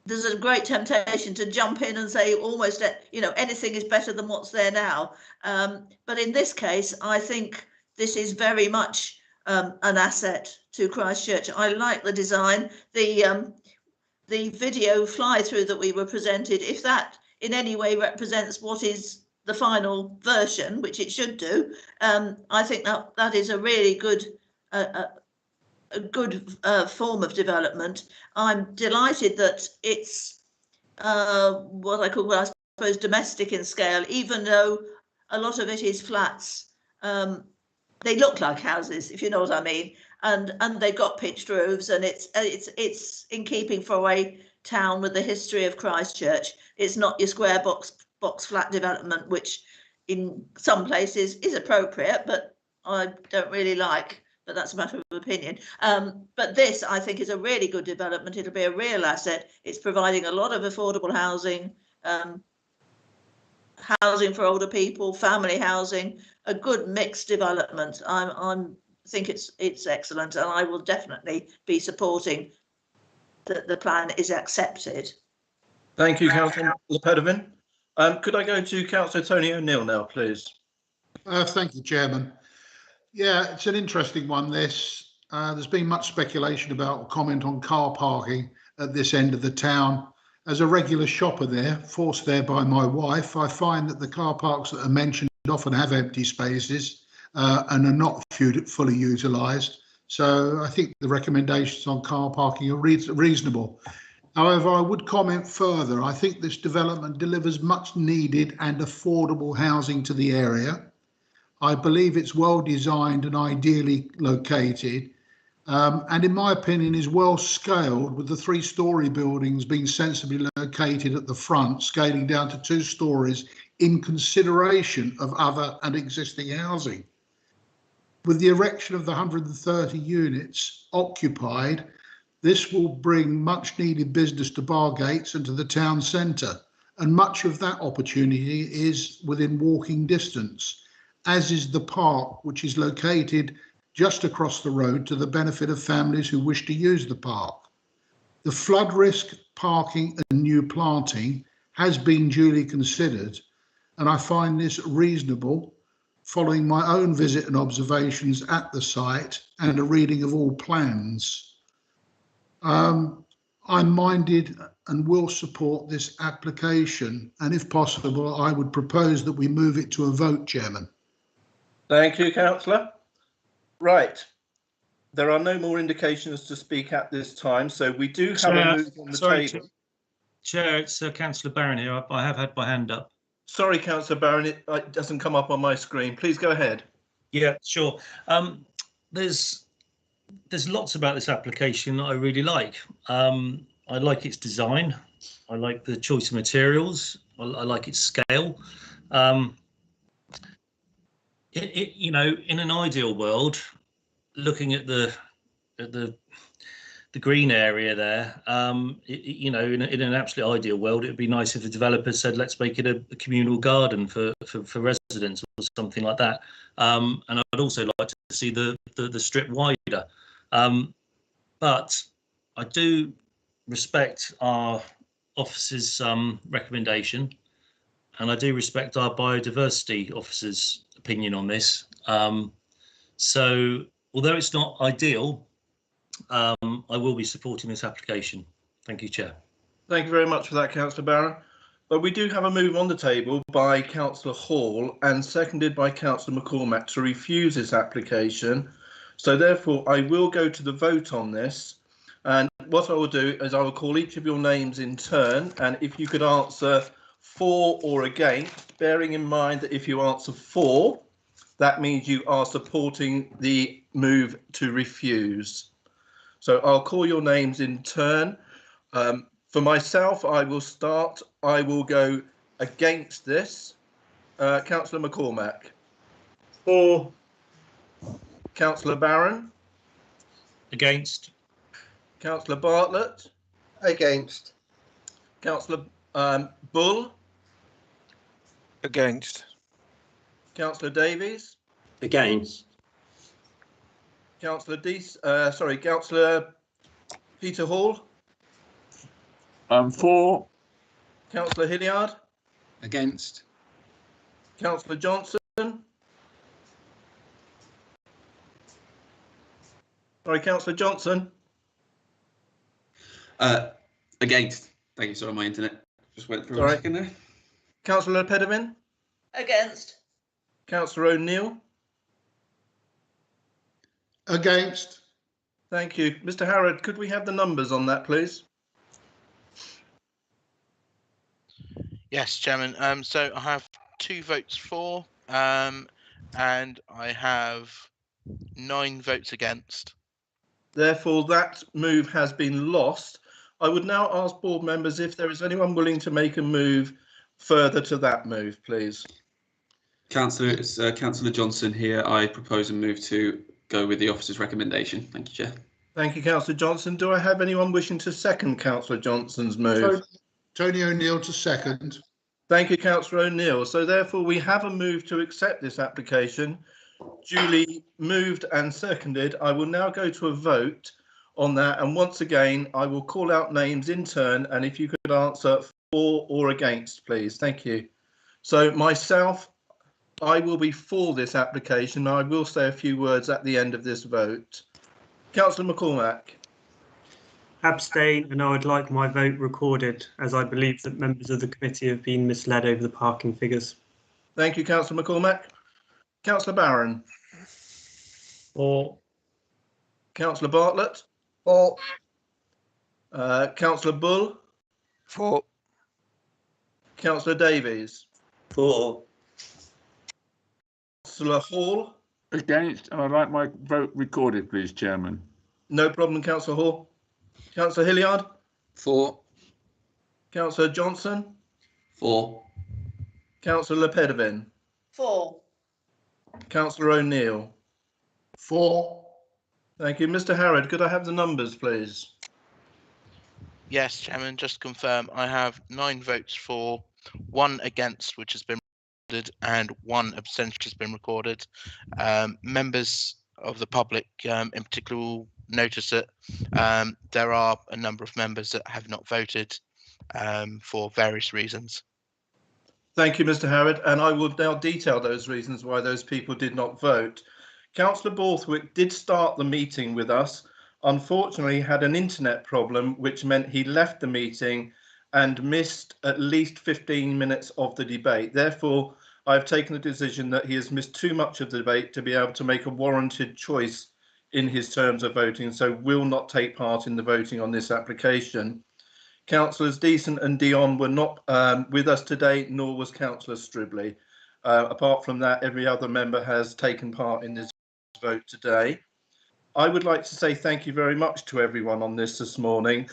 there's a great temptation to jump in and say almost, anything is better than what's there now. But in this case, I think this is very much an asset to Christchurch. I like the design, the video fly through that we were presented. If that in any way represents what is the final version, which it should do, I think that is a really good form of development. I'm delighted that it's what I suppose domestic in scale, even though a lot of it is flats. They look like houses, if you know what I mean, and they've got pitched roofs, and it's in keeping for a town with the history of Christchurch. It's not your square box flat development, which in some places is appropriate, but I don't really like. But that's a matter of opinion. But this, I think, is a really good development. It'll be a real asset. It's providing a lot of affordable housing, housing for older people, family housing, a good mixed development. I think it's excellent, and I will definitely be supporting that the plan is accepted. Thank you, Councillor Podovin. Could I go to Councillor Tony O'Neill now, please? Thank you, Chairman. Yeah, it's an interesting one, this. There's been much speculation about comment on car parking at this end of the town. As a regular shopper there, forced there by my wife, I find that the car parks that are mentioned often have empty spaces and are not fully utilised. So I think the recommendations on car parking are reasonable. However, I would comment further. I think this development delivers much needed and affordable housing to the area. I believe it's well designed and ideally located, and in my opinion is well scaled, with the 3-storey buildings being sensibly located at the front, scaling down to 2 stories in consideration of other and existing housing. With the erection of the 130 units occupied, this will bring much needed business to Bargates and to the town centre, and much of that opportunity is within walking distance, as is the park, which is located just across the road to the benefit of families who wish to use the park. The flood risk, parking and new planting has been duly considered, and I find this reasonable following my own visit and observations at the site and a reading of all plans. I'm minded and will support this application, and if possible, I would propose that we move it to a vote, Chairman. Thank you, Councillor. Right. There are no more indications to speak at this time, so we do have a move on the table. Chair, it's Councillor Barron here. I have had my hand up. Sorry, Councillor Barron, it doesn't come up on my screen. Please go ahead. Yeah, sure. There's lots about this application that I really like. I like its design. I like the choice of materials. I like its scale. In an ideal world, looking at the green area there, in an absolute ideal world, it would be nice if the developer said, let's make it a communal garden for residents or something like that. And I'd also like to see the strip wider. But I do respect our office's recommendation, and I do respect our biodiversity officer's opinion on this. So although it's not ideal, I will be supporting this application. Thank you, Chair. Thank you very much for that, Councillor Barron. But we do have a move on the table by Councillor Hall and seconded by Councillor McCormack to refuse this application. So therefore, I will go to the vote on this. And what I will do is I will call each of your names in turn. And if you could answer for or against, bearing in mind that if you answer for, that means you are supporting the move to refuse. So I'll call your names in turn. For myself, I will start. I will go against this. Councillor McCormack. For. Councillor Barron. Against. Councillor Bartlett. Against. Councillor Bull. Against. Councillor Davies. Against. Councillor Councillor Peter Hall. For. Councillor Hilliard. Against. Councillor Johnson. Sorry, Councillor Johnson. Against. Thank you. Sorry, my internet just went through Sorry. a second there. Councillor Pedevin. Against. Councillor O'Neill. Against. Thank you. Mr. Harrod, could we have the numbers on that, please? Yes, Chairman. So I have 2 votes for, and I have 9 votes against. Therefore, that move has been lost. I would now ask board members if there is anyone willing to make a move further to that move, please. Councillor Johnson here. I propose a move to go with the officer's recommendation. Thank you, Chair. Thank you, Councillor Johnson. Do I have anyone wishing to second Councillor Johnson's move? Tony O'Neill to second. Thank you, Councillor O'Neill. So therefore, we have a move to accept this application. Duly moved and seconded. I will now go to a vote on that. And once again, I will call out names in turn. And if you could answer for or against, please. Thank you. So myself, I will be for this application. I will say a few words at the end of this vote. Councillor McCormack. Abstain, and I would like my vote recorded, as I believe that members of the committee have been misled over the parking figures. Thank you, Councillor McCormack. Councillor Barron. For. Councillor Bartlett. For. Councillor Bull. For. Councillor Davies. For. Councillor Hall. Against, and I'd like my vote recorded, please, Chairman. No problem, Councillor Hall. Councillor Hilliard. For. Councillor Johnson. For. Councillor Pedevin. For. Councillor O'Neill. For. Thank you. Mr. Harrod, could I have the numbers, please? Yes, Chairman, just to confirm, I have 9 votes for, 1 against, which has been recorded, and 1 abstention has been recorded. Members of the public in particular will notice that there are a number of members that have not voted for various reasons. Thank you, Mr. Harrod, and I will now detail those reasons why those people did not vote. Councillor Borthwick did start the meeting with us. Unfortunately, had an internet problem, which meant he left the meeting and missed at least 15 minutes of the debate. Therefore, I've taken the decision that he has missed too much of the debate to be able to make a warranted choice in his terms of voting, so will not take part in the voting on this application. Councillors Decent and Dion were not with us today, nor was Councillor Stribley. Apart from that, every other member has taken part in this vote today. I would like to say thank you very much to everyone on this morning.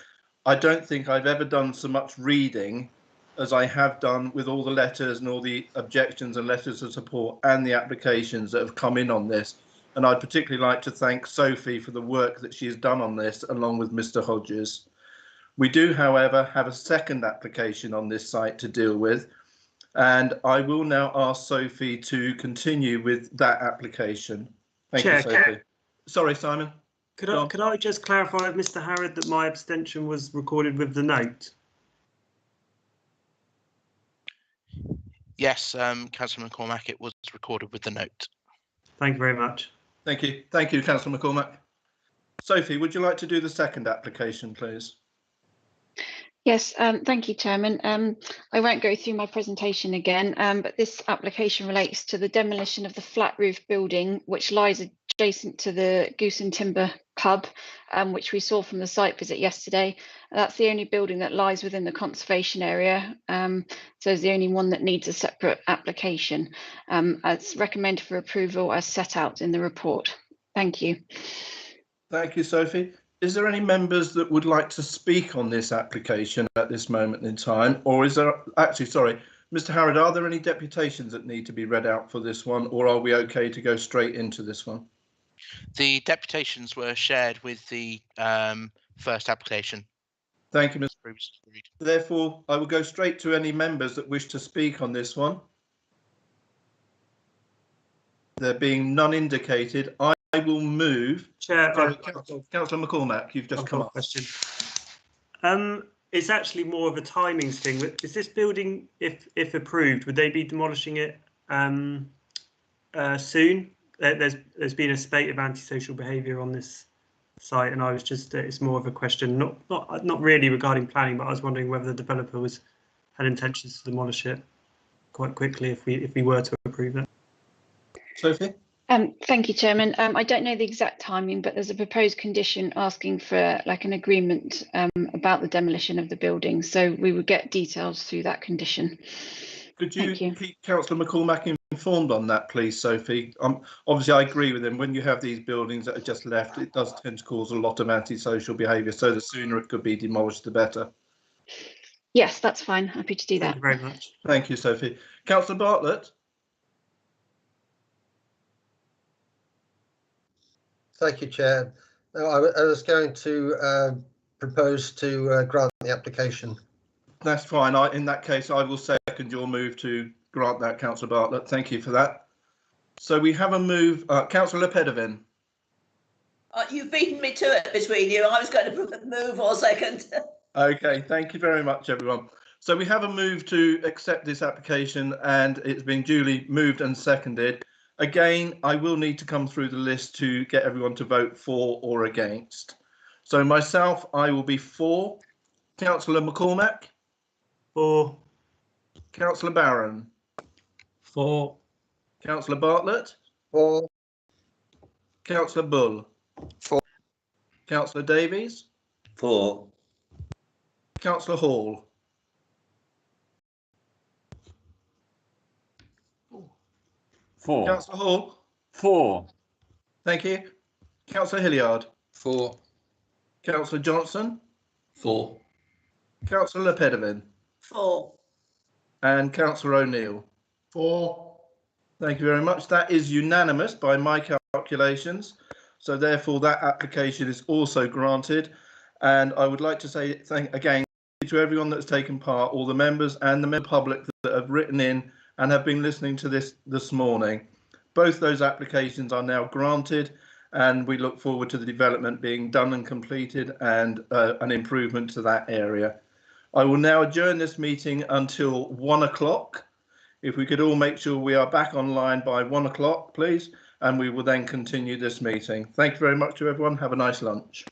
I don't think I've ever done so much reading as I have done with all the letters and all the objections and letters of support and the applications that have come in on this. And I'd particularly like to thank Sophie for the work that she's done on this, along with Mr. Hodges. We do, however, have a second application on this site to deal with, and I will now ask Sophie to continue with that application. Thank you, Sophie. Sorry, Simon. Could I just clarify with Mr. Harrod that my abstention was recorded with the note? Yes, Councillor McCormack, it was recorded with the note. Thank you very much. Thank you. Thank you, Councillor McCormack. Sophie, would you like to do the second application, please? Yes, thank you, Chairman. I won't go through my presentation again, but this application relates to the demolition of the flat roof building, which lies adjacent to the Goose and Timber pub, which we saw from the site visit yesterday. That's the only building that lies within the conservation area, so it's the only one that needs a separate application. It's recommended for approval as set out in the report. Thank you. Thank you, Sophie. Is there any members that would like to speak on this application at this moment in time? Or is there, actually, sorry, Mr. Harrod, are there any deputations that need to be read out for this one, or are we okay to go straight into this one? The deputations were shared with the first application. Thank you, Mr. Therefore, I will go straight to any members that wish to speak on this one. There being none indicated, I will move. Chair, Councillor McCormack, you've just come up. Question. It's actually more of a timings thing. Is this building, if approved, would they be demolishing it soon? There's been a spate of antisocial behaviour on this site, and I was just it's more of a question, not really regarding planning, but I was wondering whether the developer had intentions to demolish it quite quickly if we were to approve it. Sophie? Thank you, Chairman. I don't know the exact timing, but there's a proposed condition asking for like an agreement about the demolition of the building. So we would get details through that condition. Could you keep Councillor McCormack informed on that, please, Sophie? Obviously, I agree with him. When you have these buildings that are just left, it does tend to cause a lot of antisocial behaviour. So the sooner it could be demolished, the better. Yes, that's fine. Happy to do that. Thank you very much. Thank you, Sophie. Councillor Bartlett? Thank you, Chair. I was going to propose to grant the application. That's fine. In that case, I will second your move to grant that, Councillor Bartlett. Thank you for that. So we have a move. Councillor Lepedevin. You've beaten me to it between you. I was going to move or second. Okay, thank you very much, everyone. So we have a move to accept this application, and it's been duly moved and seconded. Again, I will need to come through the list to get everyone to vote for or against. So myself, I will be for. Councillor McCormack? For. Councillor Barron? For. Councillor Bartlett? For. Councillor Bull? For. Councillor Davies? For. Councillor Hall? For. Councillor Hall? For. Thank you. Councillor Hilliard? For. Councillor Johnson? For. Councillor Lepedevin? For. And Councillor O'Neill? For. Thank you very much. That is unanimous by my calculations. So therefore that application is also granted. And I would like to say thank again to everyone that's taken part, all the members and the public that have written in and have been listening to this morning. Both those applications are now granted, and we look forward to the development being done and completed and an improvement to that area. I will now adjourn this meeting until 1 o'clock. If we could all make sure we are back online by 1 o'clock, please, and we will then continue this meeting. Thank you very much to everyone. Have a nice lunch.